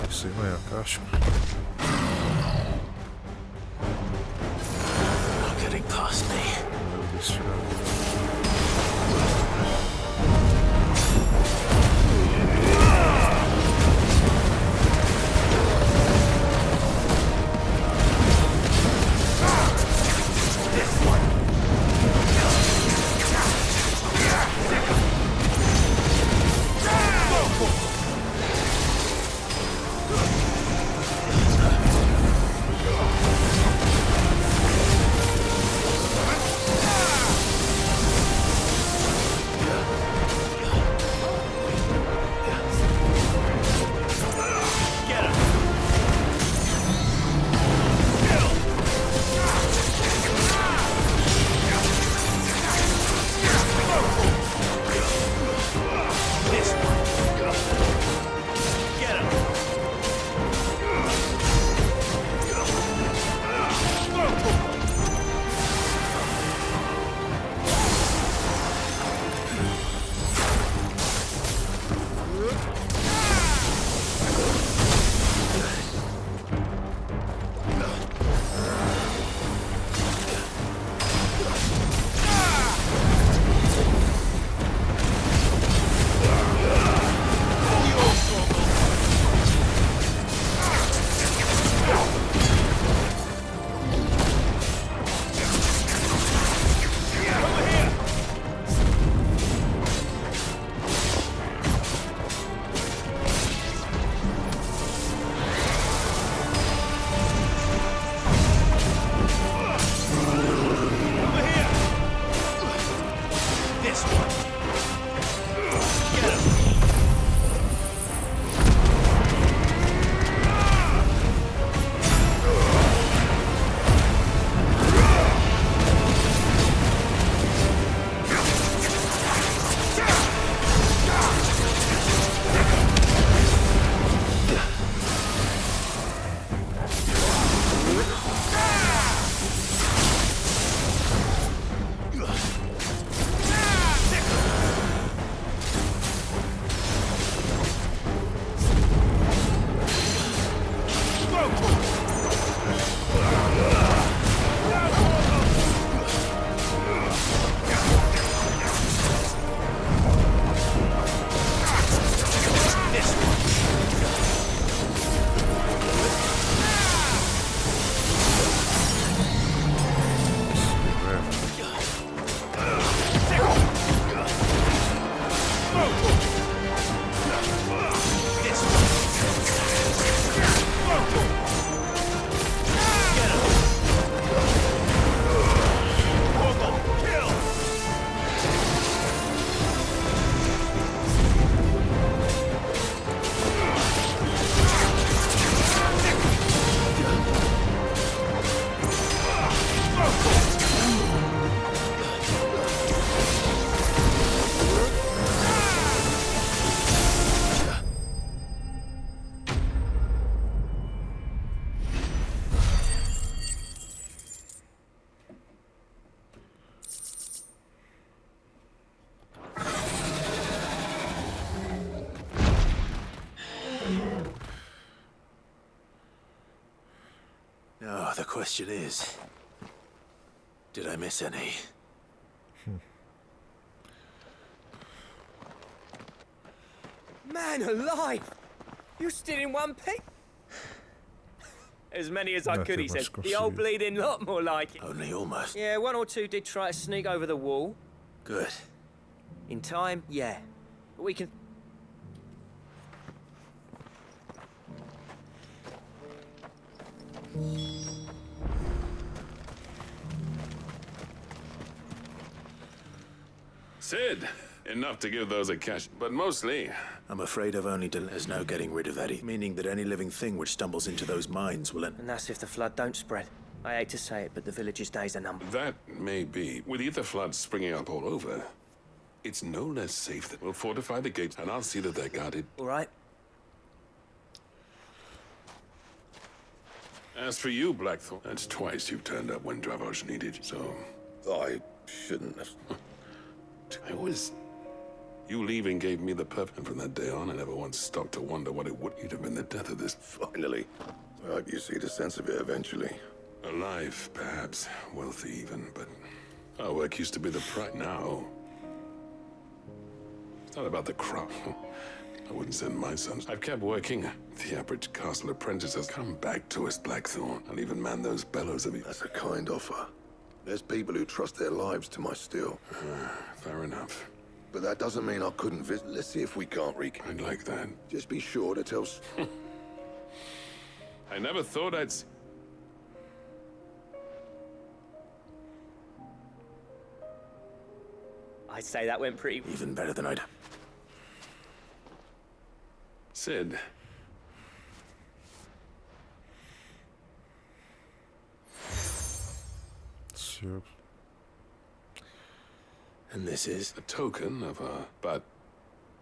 Speaker 1: Isso aí não é a caixa.
Speaker 15: Not getting past me. Now, the question is, did I miss any?
Speaker 6: Man alive! You still in one piece? As many as I could, he said. The old bleeding lot, more like it.
Speaker 15: Only almost.
Speaker 6: Yeah, one or two did try to sneak over the wall.
Speaker 15: Good.
Speaker 6: In time, yeah. But we can...
Speaker 5: Sid, enough to give those a cash, but mostly...
Speaker 15: I'm afraid I've only there's no getting rid of that, meaning that any living thing which stumbles into those mines will...
Speaker 6: And that's if the flood don't spread. I hate to say it, but the village's days are numbered.
Speaker 5: That may be. With ether floods springing up all over, it's no less safe that we'll fortify the gates, and I'll see that they're guarded.
Speaker 6: All right.
Speaker 5: As for you, Blackthorn, that's twice you've turned up when Dravosh needed, so...
Speaker 7: I shouldn't have...
Speaker 5: You leaving gave me the perfect, and from that day on, I never once stopped to wonder what it would... You'd have been the death of this.
Speaker 7: Finally. I hope you see the sense of it eventually.
Speaker 5: Alive, perhaps. Wealthy, even, but... Our work used to be the pride. Now... It's not about the crop. I wouldn't send my sons. I've kept working. The average castle apprentice has come back to us, Blackthorn. I'll even man those bellows of you.
Speaker 7: That's a kind offer. There's people who trust their lives to my steel.
Speaker 5: Fair enough.
Speaker 7: But that doesn't mean I couldn't visit. Let's see if we can't
Speaker 5: I'd like that.
Speaker 7: Just be sure to tell...
Speaker 5: I never thought I'd...
Speaker 6: I'd say that went pretty...
Speaker 7: Even better than I'd...
Speaker 5: Sid.
Speaker 1: Sure.
Speaker 5: And this is a token of but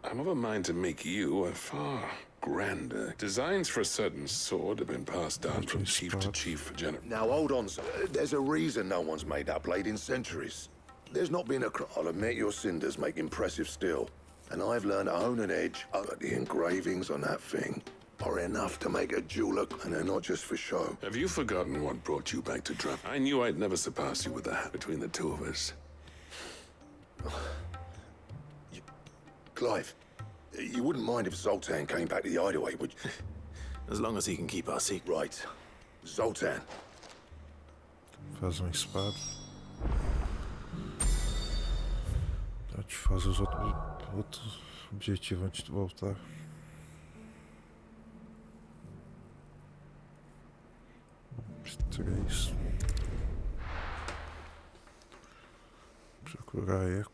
Speaker 5: I'm of a mind to make you a far grander. Designs for a certain sword have been passed down from chief to chief general.
Speaker 7: Now hold on, sir. There's a reason no one's made that blade in centuries. There's not been a... I'll admit your cinders make impressive steel. And I've learned to hone an edge. But the engravings on that thing are enough to make a jeweler, and they're not just for show.
Speaker 5: Have you forgotten what brought you back to Drap? I knew I'd never surpass you with that between the two of us.
Speaker 7: Clive, you wouldn't mind if Zoltan came back to the hideaway, would you?
Speaker 17: As long as he can keep our secret.
Speaker 7: Right. Zoltan.
Speaker 1: Faz espada. A gente faz os outros objetivos antes de voltar. Três. Procurar eco.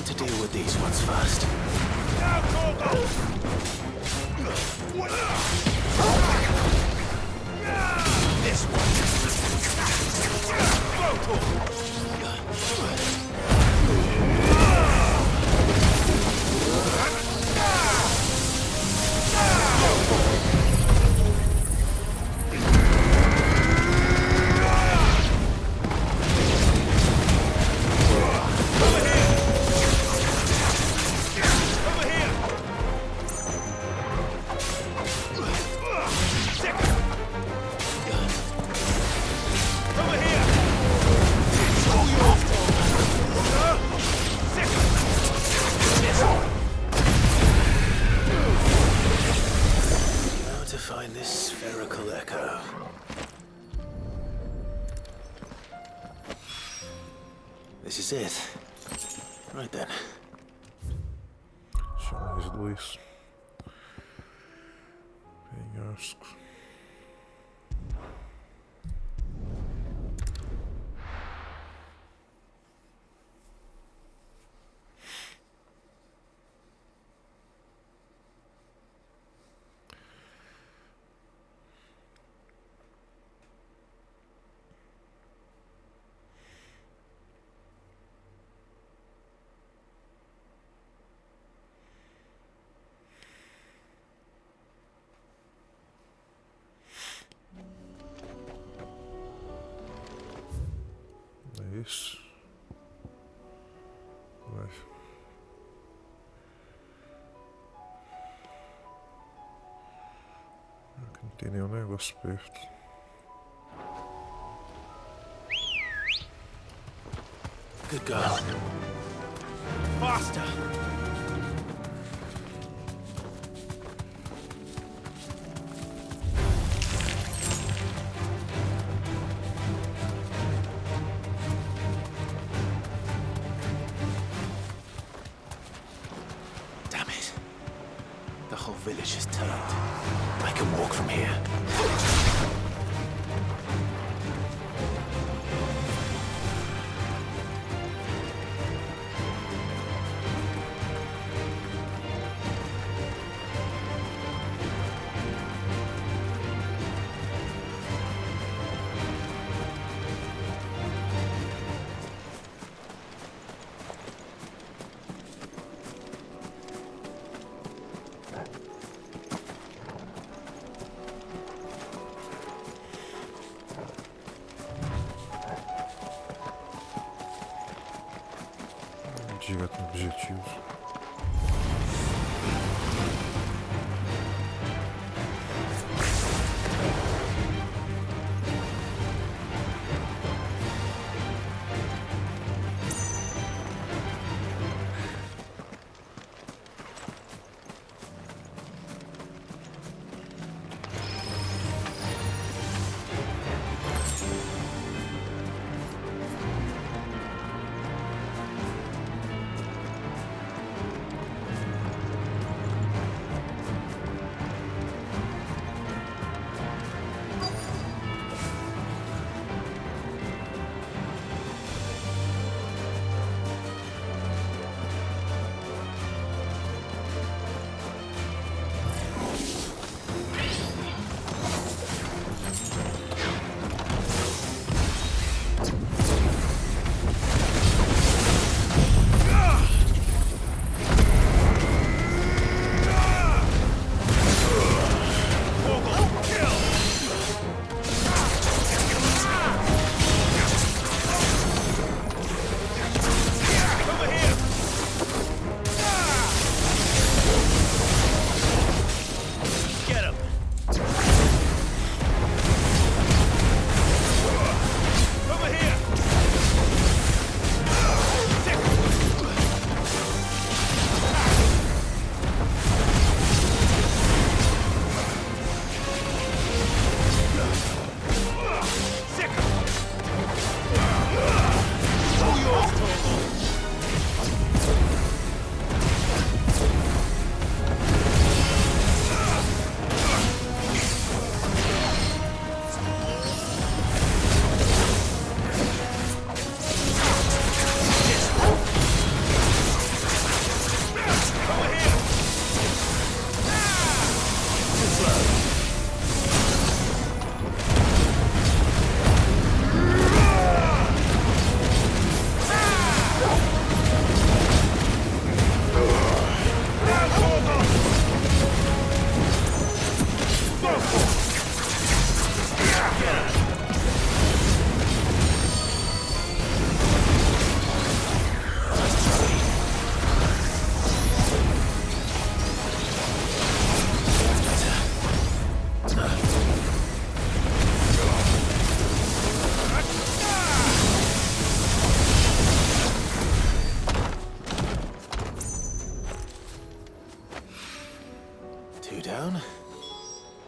Speaker 17: To deal with these ones first.
Speaker 4: Now, Gorgo! This
Speaker 17: This is it. Right then.
Speaker 1: Chama mais dois. Penhasco. Isso. Vai. Aqui não tem nenhum negócio perto.
Speaker 17: Good girl.
Speaker 4: Faster!
Speaker 17: Damn it. The whole village has turned. I can walk from here.
Speaker 1: Direto no objetivo.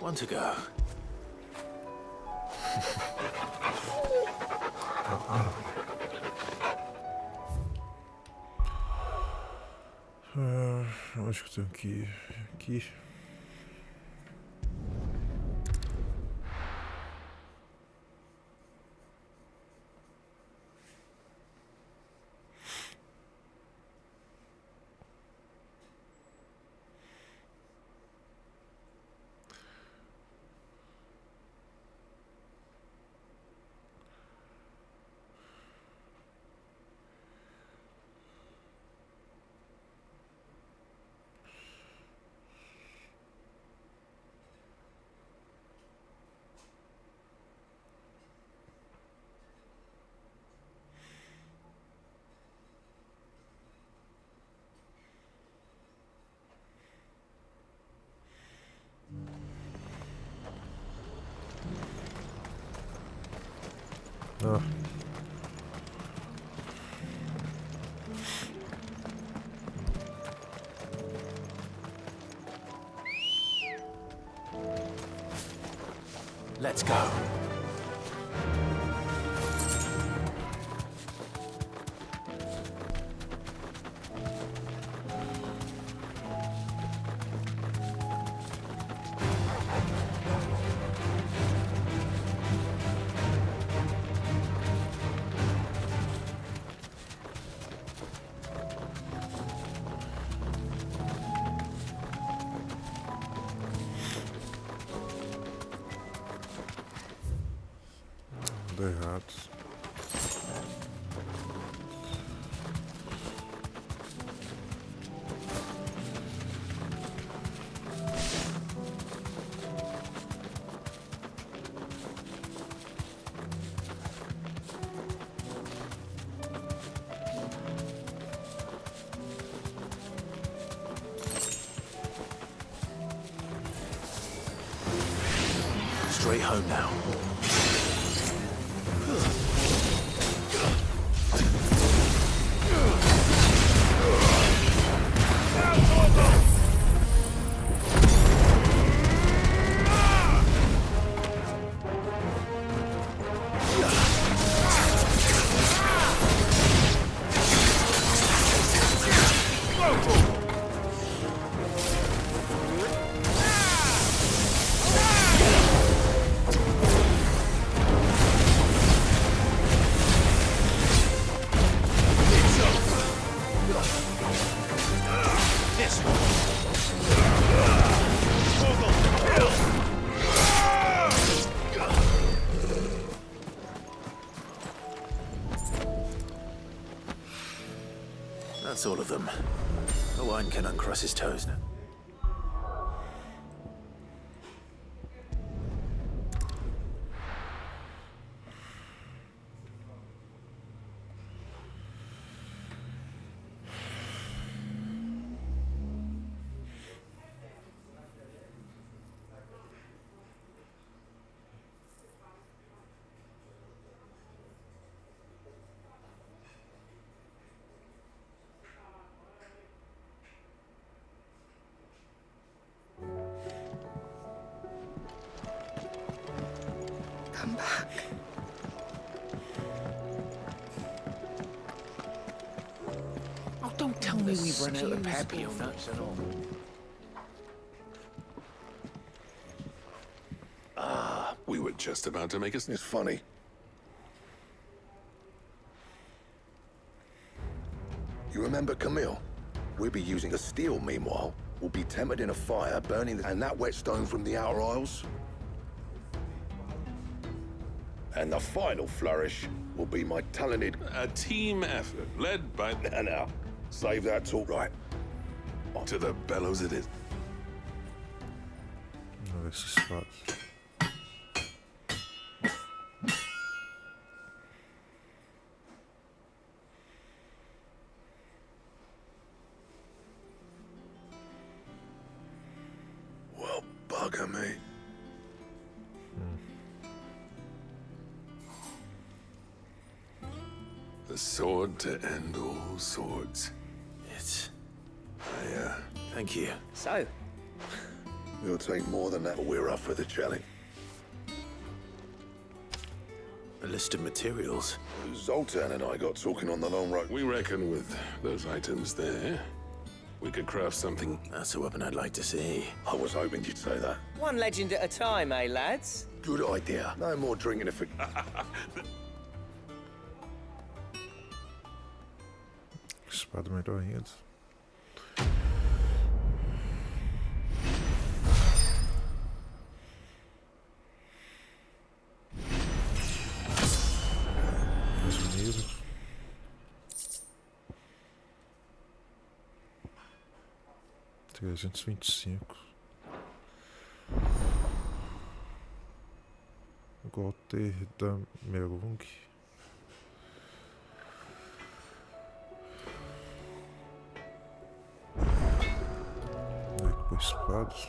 Speaker 17: One to go.
Speaker 1: Eu acho que eu tenho que ir aqui.
Speaker 15: Let's go.
Speaker 1: Errado.
Speaker 15: Straight home now. That's all of them. Owen can uncross his toes now.
Speaker 9: Come back.
Speaker 16: Oh, don't tell me we've run out of pappy or nuts and all.
Speaker 5: We were just about to make us.
Speaker 7: It's funny. You remember Camille? We'll be using the steel, meanwhile. We'll be tempered in a fire, burning and that whetstone from the Outer Isles. And the final flourish will be my talented...
Speaker 5: A team effort, led by...
Speaker 7: Now, save that talk, right?
Speaker 5: To the bellows it is.
Speaker 1: No, this is fat.
Speaker 7: Well, bugger me.
Speaker 5: The sword to end all swords.
Speaker 15: It's... thank you.
Speaker 6: So,
Speaker 7: It'll take more than that, but we're up for the challenge.
Speaker 15: A list of materials.
Speaker 7: Zoltan and I got talking on the long road.
Speaker 5: We reckon with those items there, we could craft something.
Speaker 15: That's a weapon I'd like to see.
Speaker 7: I was hoping you'd say that.
Speaker 6: one legend at a time, eh, lads?
Speaker 7: Good idea. No more drinking if it...
Speaker 1: Espada melhor ainda. Resumido. $325. Gotter da Merung. Espadas.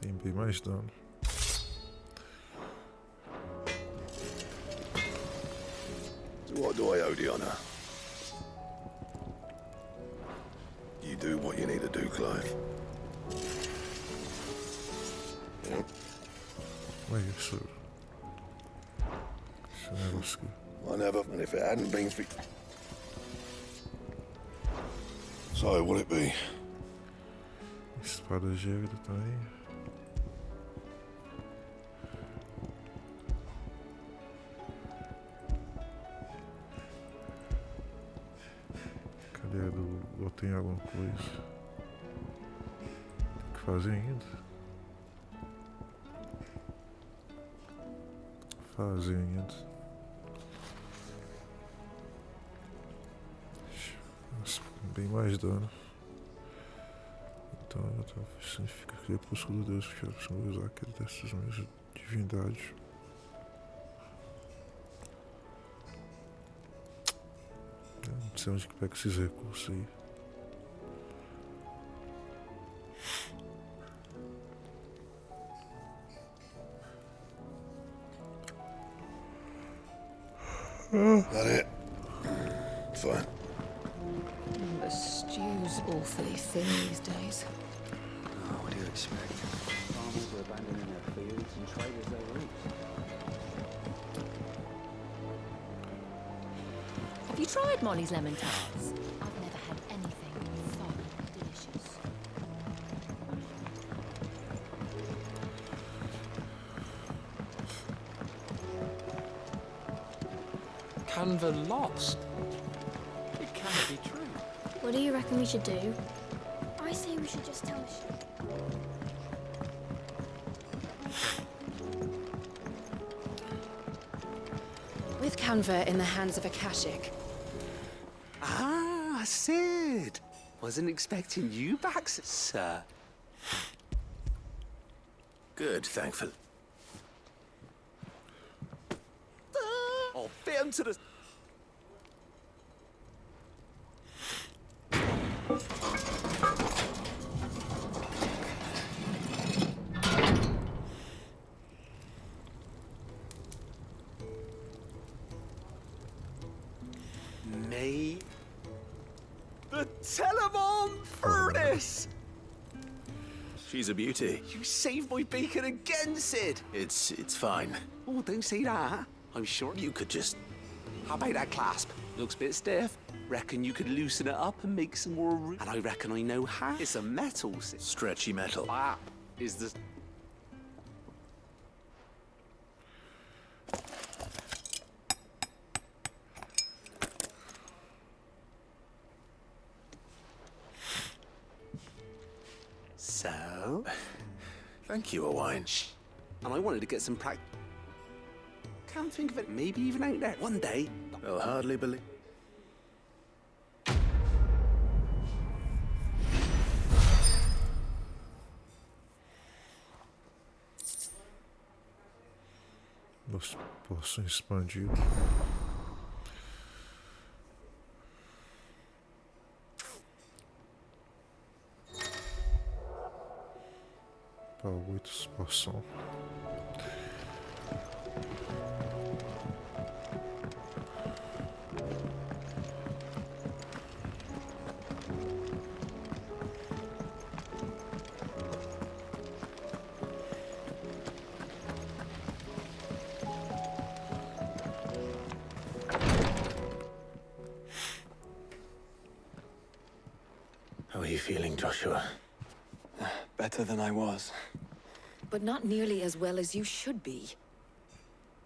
Speaker 1: Tem bem mais dano.
Speaker 7: So what do I owe the honor? You do what you need to do, Clive.
Speaker 1: Não é isso. Esse negócio aqui.
Speaker 7: I never, and if it hadn't been for... So, would it be?
Speaker 1: Espada gélida também. Cadê a do... Ou tem alguma coisa que fazer ainda? Fazer ainda. Bem mais dano. Então significa que crepúsculo do Deus que eu preciso usar aquele dessas minhas divindades. Eu não sei onde que pega esses recursos aí.
Speaker 7: That it? Fine.
Speaker 13: The stew's awfully thin these days.
Speaker 10: Oh, what do you expect? Farmers are abandoning their fields and traders their roots.
Speaker 13: Have you tried Molly's lemon tarts? I've never had anything so delicious.
Speaker 3: Canva lost? It can't be true.
Speaker 19: What do you reckon we should do? I say we should just tell her.
Speaker 13: With Canva in the hands of Akashic.
Speaker 17: Ah, Sid! Wasn't expecting you back, sir.
Speaker 18: Good, thankful.
Speaker 17: I'll fit him to the... Me? The Telemon furnace!
Speaker 18: She's a beauty.
Speaker 17: You saved my beacon again, Sid!
Speaker 18: It's fine.
Speaker 17: Oh, don't say that. I'm sure you could just... How about that clasp? Looks a bit stiff. Reckon you could loosen it up and make some more room. And I reckon I know how. It's a metal, Sid.
Speaker 18: Stretchy metal.
Speaker 17: That is the... So?
Speaker 18: Thank you, Owain.
Speaker 17: And I wanted to get some practice. Can't think of it. Maybe even out there. One day.
Speaker 18: They'll hardly believe.
Speaker 1: Posso expandir. Para 8 poção.
Speaker 18: How are you feeling, Joshua?
Speaker 10: Better than I was.
Speaker 13: But not nearly as well as you should be.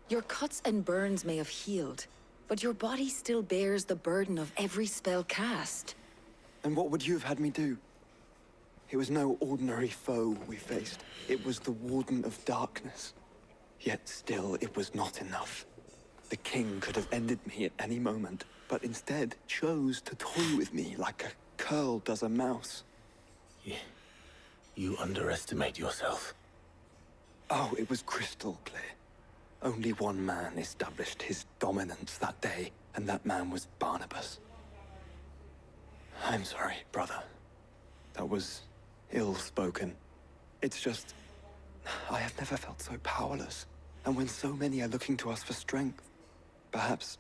Speaker 13: Your cuts and burns may have healed, but your body still bears the burden of every spell cast.
Speaker 10: And what would you have had me do? It was no ordinary foe we faced. It was the Warden of Darkness. Yet still, it was not enough. The king could have ended me at any moment, but instead chose to toy with me like a curl does a mouse.
Speaker 18: You underestimate yourself.
Speaker 10: Oh, it was crystal clear. Only one man established his dominance that day, and that man was Barnabas. I'm sorry, brother. That was ill-spoken. It's just... I have never felt so powerless. And when so many are looking to us for strength, perhaps...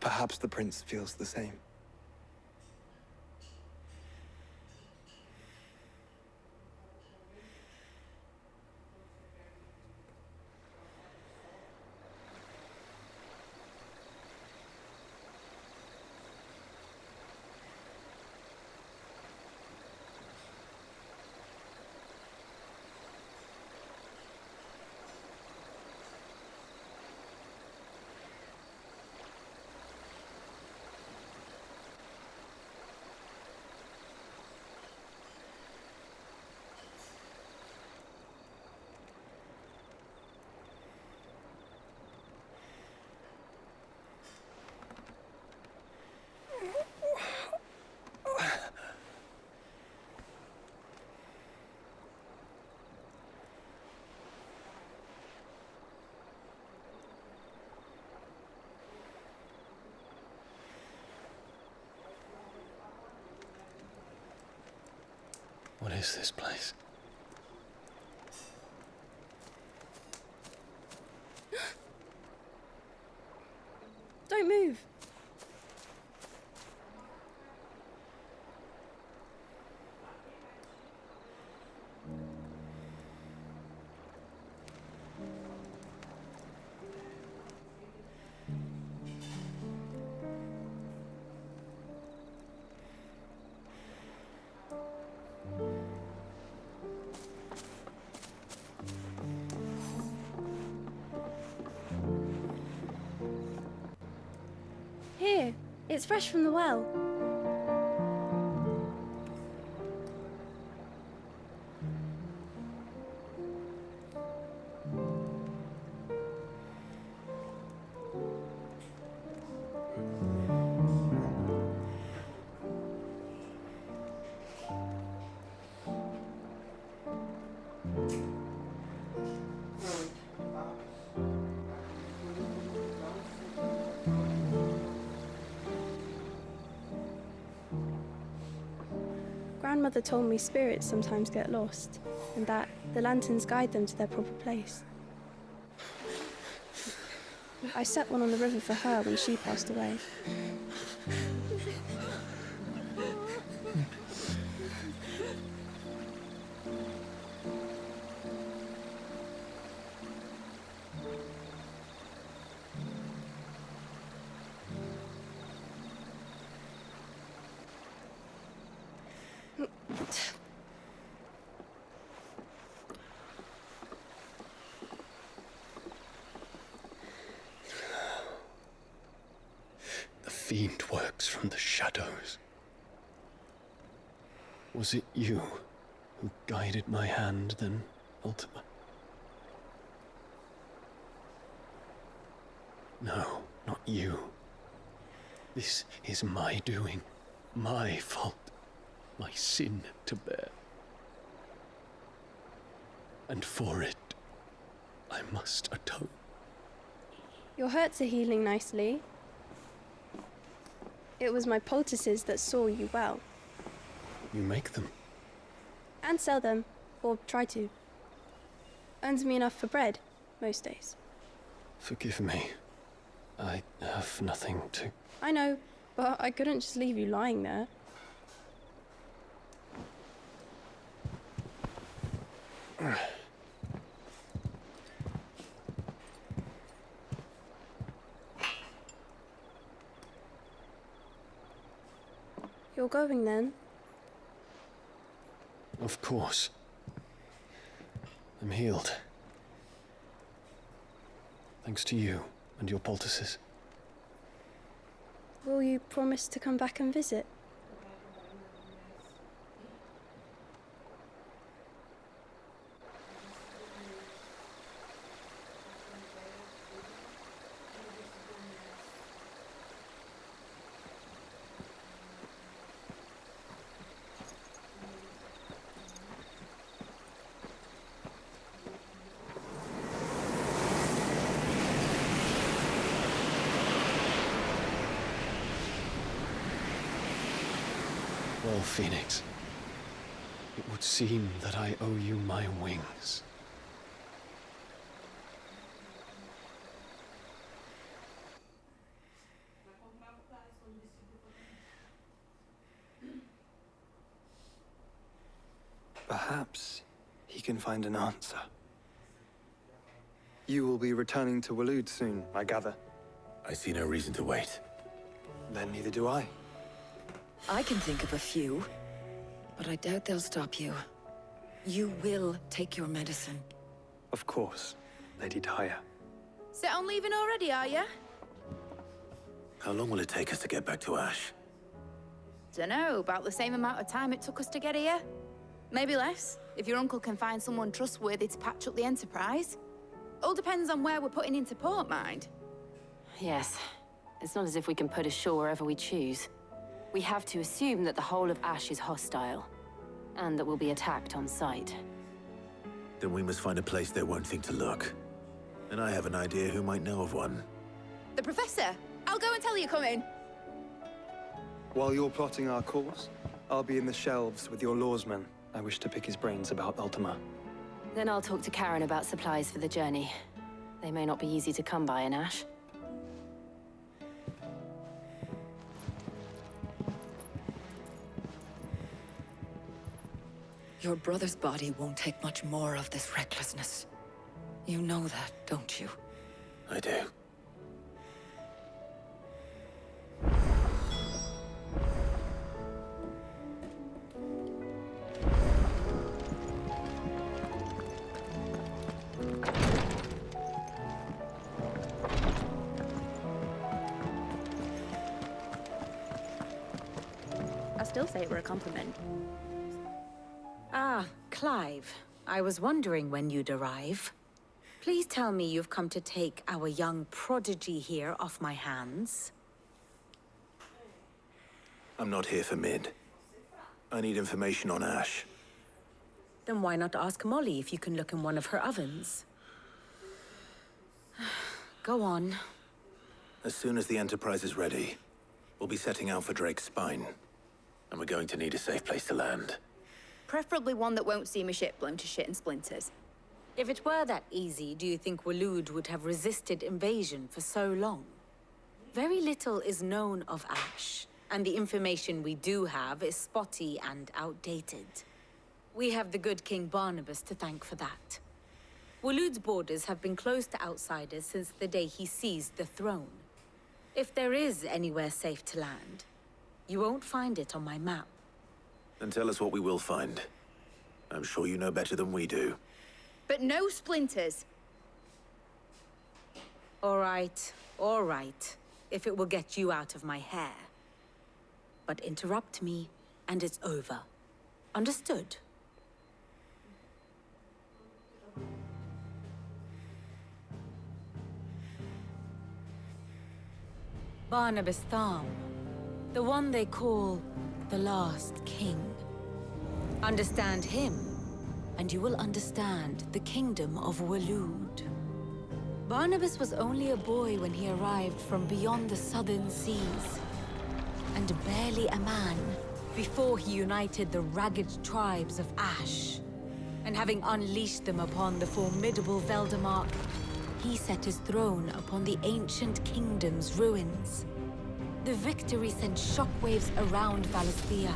Speaker 10: perhaps the prince feels the same.
Speaker 17: is this place?
Speaker 9: Don't move. Here, it's fresh from the well. Grandmother told me spirits sometimes get lost, and that the lanterns guide them to their proper place. I set one on the river for her when she passed away.
Speaker 17: The fiend works from the shadows. Was it you who guided my hand, then, Ultima? No, not you. This is my doing, my fault, my sin to bear. And for it, I must atone.
Speaker 9: Your hurts are healing nicely. It was my poultices that saw you well.
Speaker 17: You make them?
Speaker 9: And sell them, or try to. Earns me enough for bread, most days.
Speaker 17: Forgive me. I have nothing to...
Speaker 9: I know, but I couldn't just leave you lying there. You're going then?
Speaker 17: Of course. I'm healed. Thanks to you and your poultices.
Speaker 9: Will you promise to come back and visit?
Speaker 17: Well, Phoenix, it would seem that I owe you my wings.
Speaker 10: Perhaps he can find an answer. You will be returning to Waloed soon, I gather.
Speaker 15: I see no reason to wait.
Speaker 10: Then neither do I.
Speaker 13: I can think of a few, but I doubt they'll stop you. You will take your medicine.
Speaker 10: Of course, Lady Daya.
Speaker 9: Set on leaving already, are ya?
Speaker 15: How long will it take us to get back to Ash?
Speaker 9: Dunno, about the same amount of time it took us to get here. Maybe less, if your uncle can find someone trustworthy to patch up the Enterprise. All depends on where we're putting into port, mind.
Speaker 20: Yes. It's not as if we can put ashore wherever we choose. We have to assume that the whole of Ash is hostile, and that we'll be attacked on sight.
Speaker 15: Then we must find a place they won't think to look. And I have an idea who might know of one.
Speaker 9: The Professor! I'll go and tell you come in.
Speaker 10: While you're plotting our course, I'll be in the shelves with your lawsmen, I wish to pick his brains about Ultima.
Speaker 20: Then I'll talk to Karen about supplies for the journey. They may not be easy to come by in Ash.
Speaker 13: Your brother's body won't take much more of this recklessness. You know that, don't you?
Speaker 17: I do.
Speaker 9: I still say it were a compliment.
Speaker 21: Ah, Clive. I was wondering when you'd arrive. Please tell me you've come to take our young prodigy here off my hands.
Speaker 17: I'm not here for Mid. I need information on Ash.
Speaker 21: Then why not ask Molly if you can look in one of her ovens? Go on.
Speaker 17: As soon as the Enterprise is ready, we'll be setting out for Drake's Spine. And we're going to need a safe place to land.
Speaker 9: Preferably one that won't see my ship blown to shit and splinters.
Speaker 21: If it were that easy, do you think Waloed would have resisted invasion for so long? Very little is known of Ash, and the information we do have is spotty and outdated. We have the good King Barnabas to thank for that. Waloed's borders have been closed to outsiders since the day he seized the throne. If there is anywhere safe to land, you won't find it on my map.
Speaker 17: Then tell us what we will find. I'm sure you know better than we do.
Speaker 9: But no splinters.
Speaker 21: All right. If it will get you out of my hair. But interrupt me, and it's over. Understood? Barnabas Tharm. The one they call the last king. Understand him, and you will understand the kingdom of Waloed. Barnabas was only a boy when he arrived from beyond the southern seas, and barely a man before he united the ragged tribes of Ash. And having unleashed them upon the formidable Veldamark, he set his throne upon the ancient kingdom's ruins. The victory sent shockwaves around Valisthea.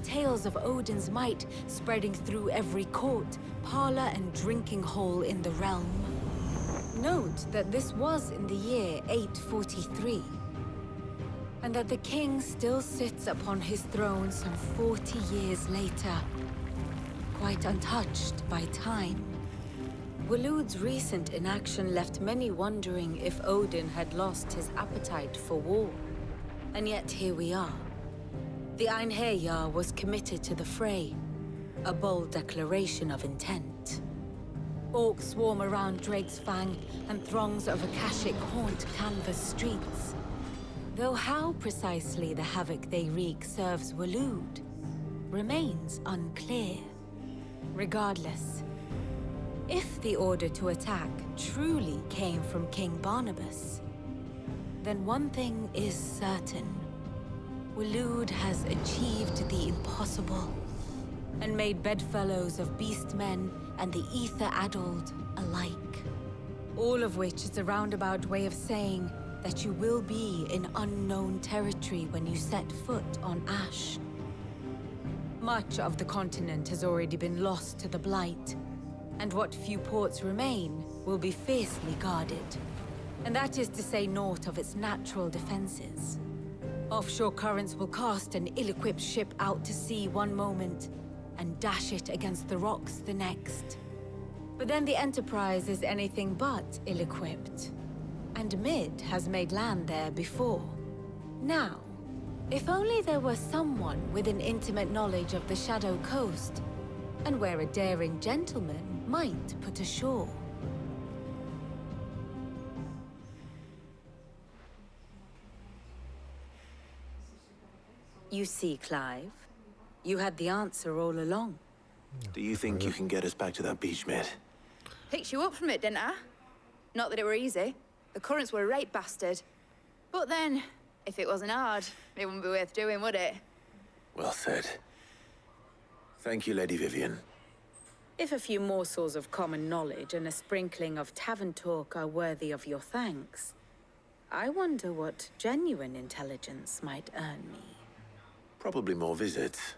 Speaker 21: Tales of Odin's might spreading through every court, parlor, and drinking hole in the realm. Note that this was in the year 843, and that the king still sits upon his throne some 40 years later, quite untouched by time. Waloed's recent inaction left many wondering if Odin had lost his appetite for war. And yet here we are. The Einherjar was committed to the fray, a bold declaration of intent. Orcs swarm around Drake's Fang, and throngs of Akashic haunt Canvas streets. Though how precisely the havoc they wreak serves Waloed remains unclear. Regardless, if the order to attack truly came from King Barnabas, then one thing is certain. Waloed has achieved the impossible, and made bedfellows of beastmen and the ether-addled alike. All of which is a roundabout way of saying that you will be in unknown territory when you set foot on Ash. Much of the continent has already been lost to the Blight, and what few ports remain will be fiercely guarded. And that is to say naught of its natural defenses. Offshore currents will cast an ill-equipped ship out to sea one moment, and dash it against the rocks the next. But then the Enterprise is anything but ill-equipped, and Mid has made land there before. Now, if only there were someone with an intimate knowledge of the Shadow Coast, and where a daring gentleman might put ashore. You see, Clive, you had the answer all along.
Speaker 17: Do you think you can get us back to that beach, Mid?
Speaker 9: Picked you up from it, didn't I? Not that it were easy. The currents were a right bastard. But then, if it wasn't hard, it wouldn't be worth doing, would it?
Speaker 17: Well said.
Speaker 15: Thank you, Lady Vivian.
Speaker 21: If a few morsels of common knowledge and a sprinkling of tavern talk are worthy of your thanks, I wonder what genuine intelligence might earn me.
Speaker 15: Probably more visits.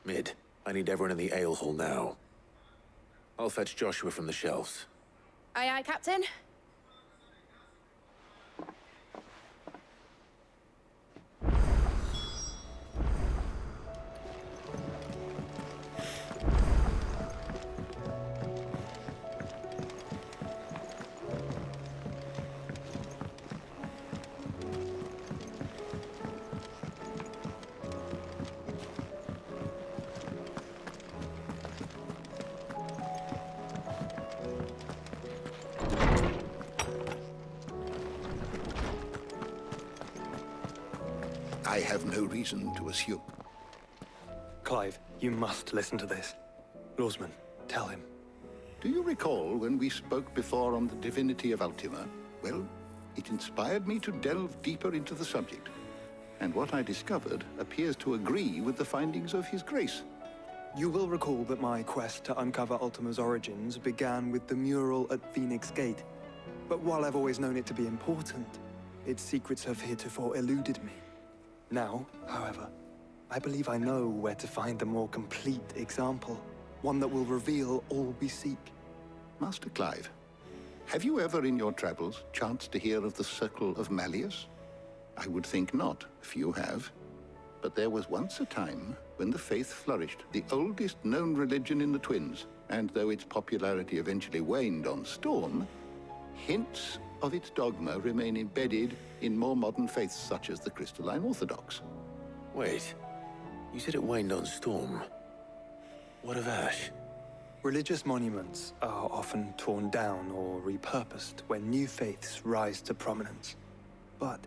Speaker 15: Mid, I need everyone in the ale hall now. I'll fetch Joshua from the shelves.
Speaker 9: Aye, aye, Captain.
Speaker 7: I have no reason to assume.
Speaker 10: Clive, you must listen to this. Lawsman, tell him.
Speaker 8: Do you recall when we spoke before on the divinity of Ultima? Well, it inspired me to delve deeper into the subject. And what I discovered appears to agree with the findings of His Grace.
Speaker 10: You will recall that my quest to uncover Ultima's origins began with the mural at Phoenix Gate. But while I've always known it to be important, its secrets have heretofore eluded me. Now, however, I believe I know where to find the more complete example, one that will reveal all we seek.
Speaker 8: Master Clive, have you ever in your travels chanced to hear of the Circle of Malleus? I would think not, if you have. But there was once a time when the faith flourished, the oldest known religion in the Twins, and though its popularity eventually waned on Storm, hints of its dogma remain embedded in more modern faiths such as the Crystalline Orthodox.
Speaker 15: Wait, you said it waned on Storm. What of Ash?
Speaker 10: Religious monuments are often torn down or repurposed when new faiths rise to prominence. But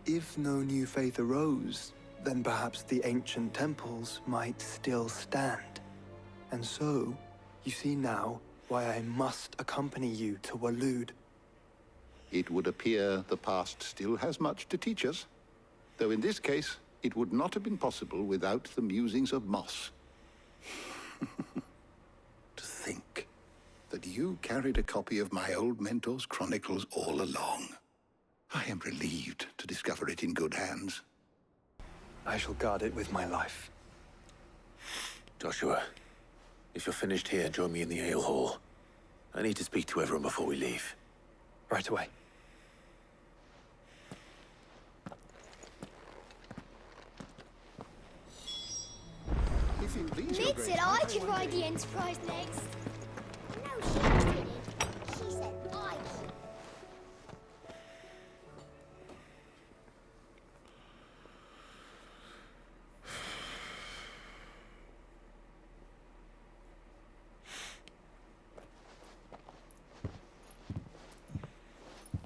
Speaker 10: if no new faith arose, then perhaps the ancient temples might still stand. And so, you see now why I must accompany you to Waloed.
Speaker 8: It would appear the past still has much to teach us, though in this case, it would not have been possible without the musings of Moss. To think that you carried a copy of my old mentor's chronicles all along. I am relieved to discover it in good hands.
Speaker 10: I shall guard it with my life.
Speaker 15: Joshua, if you're finished here, join me in the ale hall. I need to speak to everyone before we leave.
Speaker 10: Right away.
Speaker 22: Mid said I could ride the Enterprise next. No, she didn't. She said I could.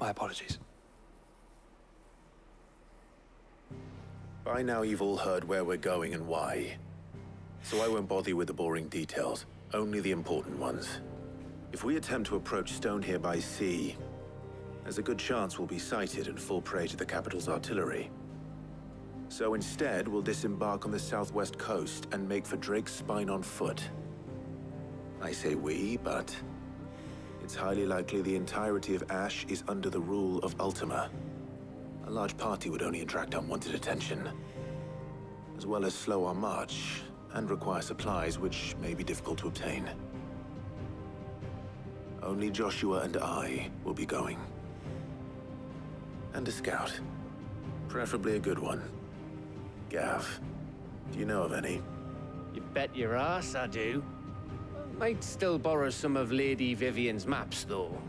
Speaker 10: My apologies.
Speaker 15: By now you've all heard where we're going and why. So I won't bother you with the boring details, only the important ones. If we attempt to approach Stone here by sea, there's a good chance we'll be sighted and fall prey to the capital's artillery. So instead, we'll disembark on the southwest coast and make for Drake's Spine on foot. I say we, but it's highly likely the entirety of Ash is under the rule of Ultima. A large party would only attract unwanted attention, as well as slow our march and require supplies which may be difficult to obtain. Only Joshua and I will be going. And a scout. Preferably a good one. Gav, do you know of any?
Speaker 6: You bet your ass I do. Might still borrow some of Lady Vivian's maps, though.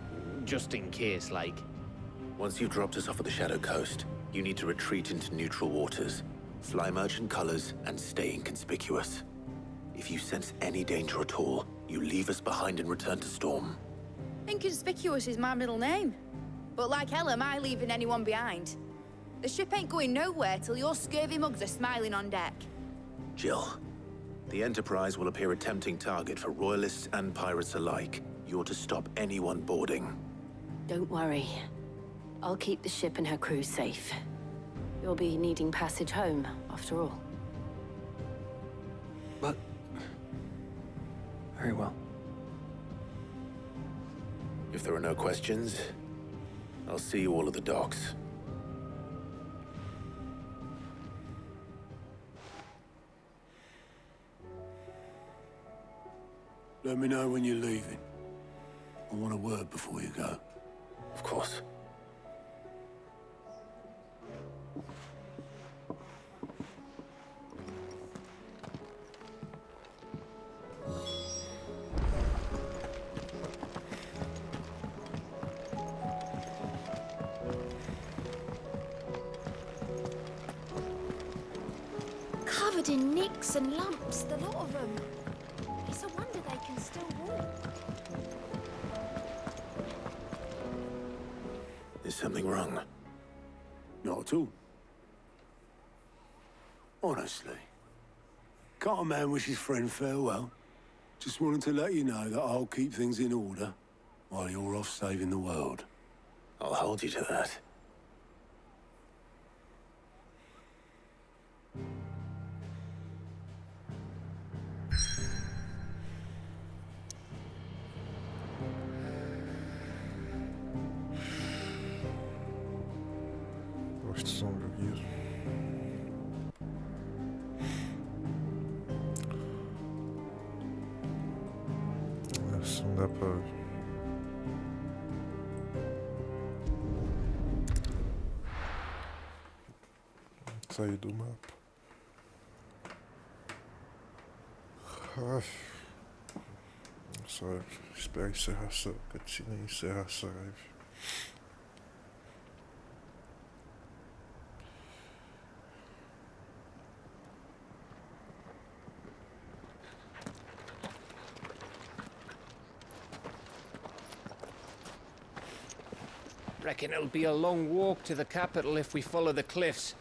Speaker 6: Just in case, like.
Speaker 15: Once you've dropped us off at the Shadow Coast, you need to retreat into neutral waters. Fly merchant colors and stay inconspicuous. If you sense any danger at all, you leave us behind and return to Storm.
Speaker 9: Inconspicuous is my middle name. But like hell am I leaving anyone behind. The ship ain't going nowhere till your scurvy mugs are smiling on deck.
Speaker 15: Jill, the Enterprise will appear a tempting target for royalists and pirates alike. You're to stop anyone boarding.
Speaker 20: Don't worry. I'll keep the ship and her crew safe. You'll be needing passage home, after all.
Speaker 10: But Very well.
Speaker 18: If there are no questions, I'll see you all at the docks. Let me know when you're leaving. I want a word before you go. Of course.
Speaker 22: Covered in nicks and lumps, the lot of them. It's a wonder they can still walk.
Speaker 18: Is something wrong? Not at all. Honestly. Can't a man wish his friend farewell? Just wanted to let you know that I'll keep things in order while you're off saving the world. I'll hold you to that.
Speaker 1: Gosto de som do guia. Essa não dá para sair do mapa. Ai. Só espero encerrar essa cutscene e encerrar essa live.
Speaker 6: Reckon it'll be a long walk to the capital if we follow the cliffs.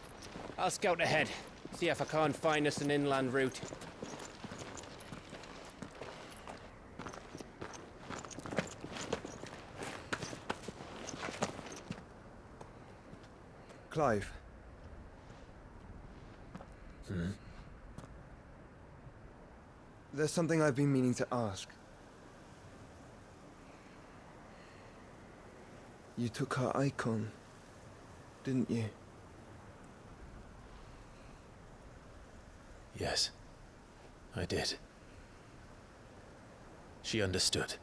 Speaker 6: I'll scout ahead, see if I can't find us an inland route.
Speaker 2: Clive. There's something I've been meaning to ask. You took her icon, didn't you?
Speaker 17: Yes, I did. She understood.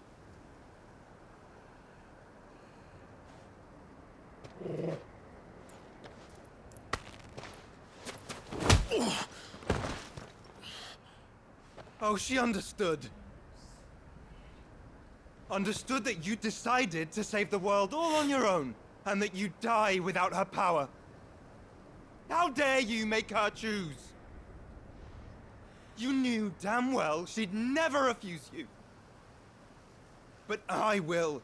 Speaker 2: Oh, she understood. Understood that you decided to save the world all on your own, and that you'd die without her power. How dare you make her choose? You knew damn well she'd never refuse you. But I will.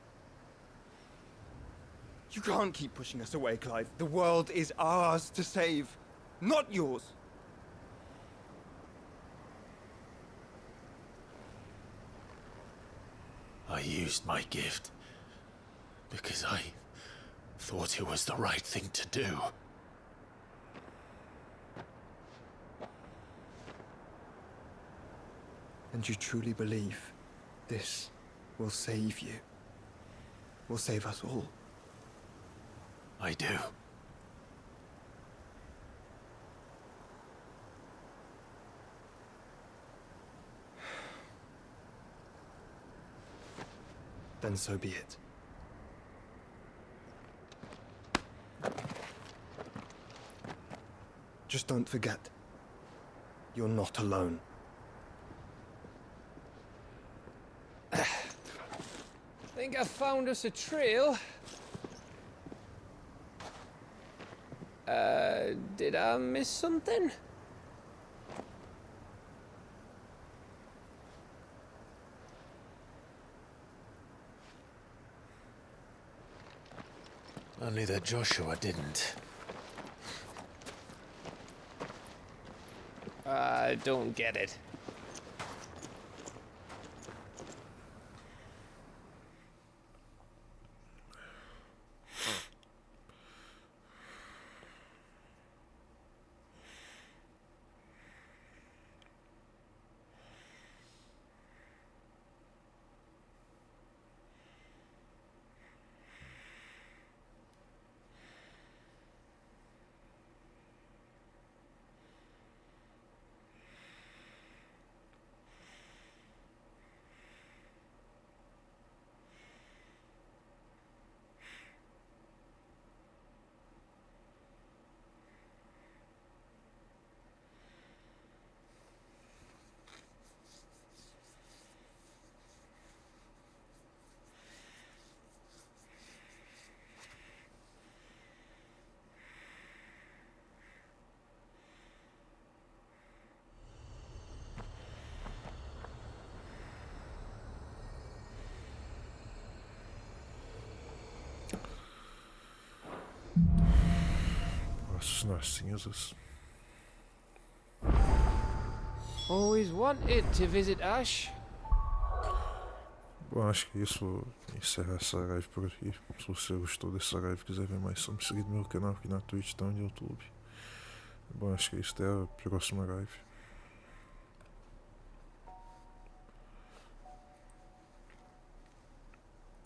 Speaker 2: You can't keep pushing us away, Clive. The world is ours to save, not yours.
Speaker 17: I used my gift because I thought it was the right thing to do.
Speaker 2: And you truly believe this will save you? Will save us all?
Speaker 17: I do.
Speaker 2: Then so be it. Just don't forget, you're not alone.
Speaker 6: Think I found us a trail. Did I miss something?
Speaker 17: Only that Joshua didn't.
Speaker 6: I don't get it.
Speaker 1: Passos nas cinzas.
Speaker 12: Always wanted to visit Ash.
Speaker 1: Bom, acho que isso. Vou encerrar essa live por aqui. Se você gostou dessa live e quiser ver mais, só me seguir no meu canal aqui na Twitch, tá no YouTube. Bom, acho que isso até a próxima live.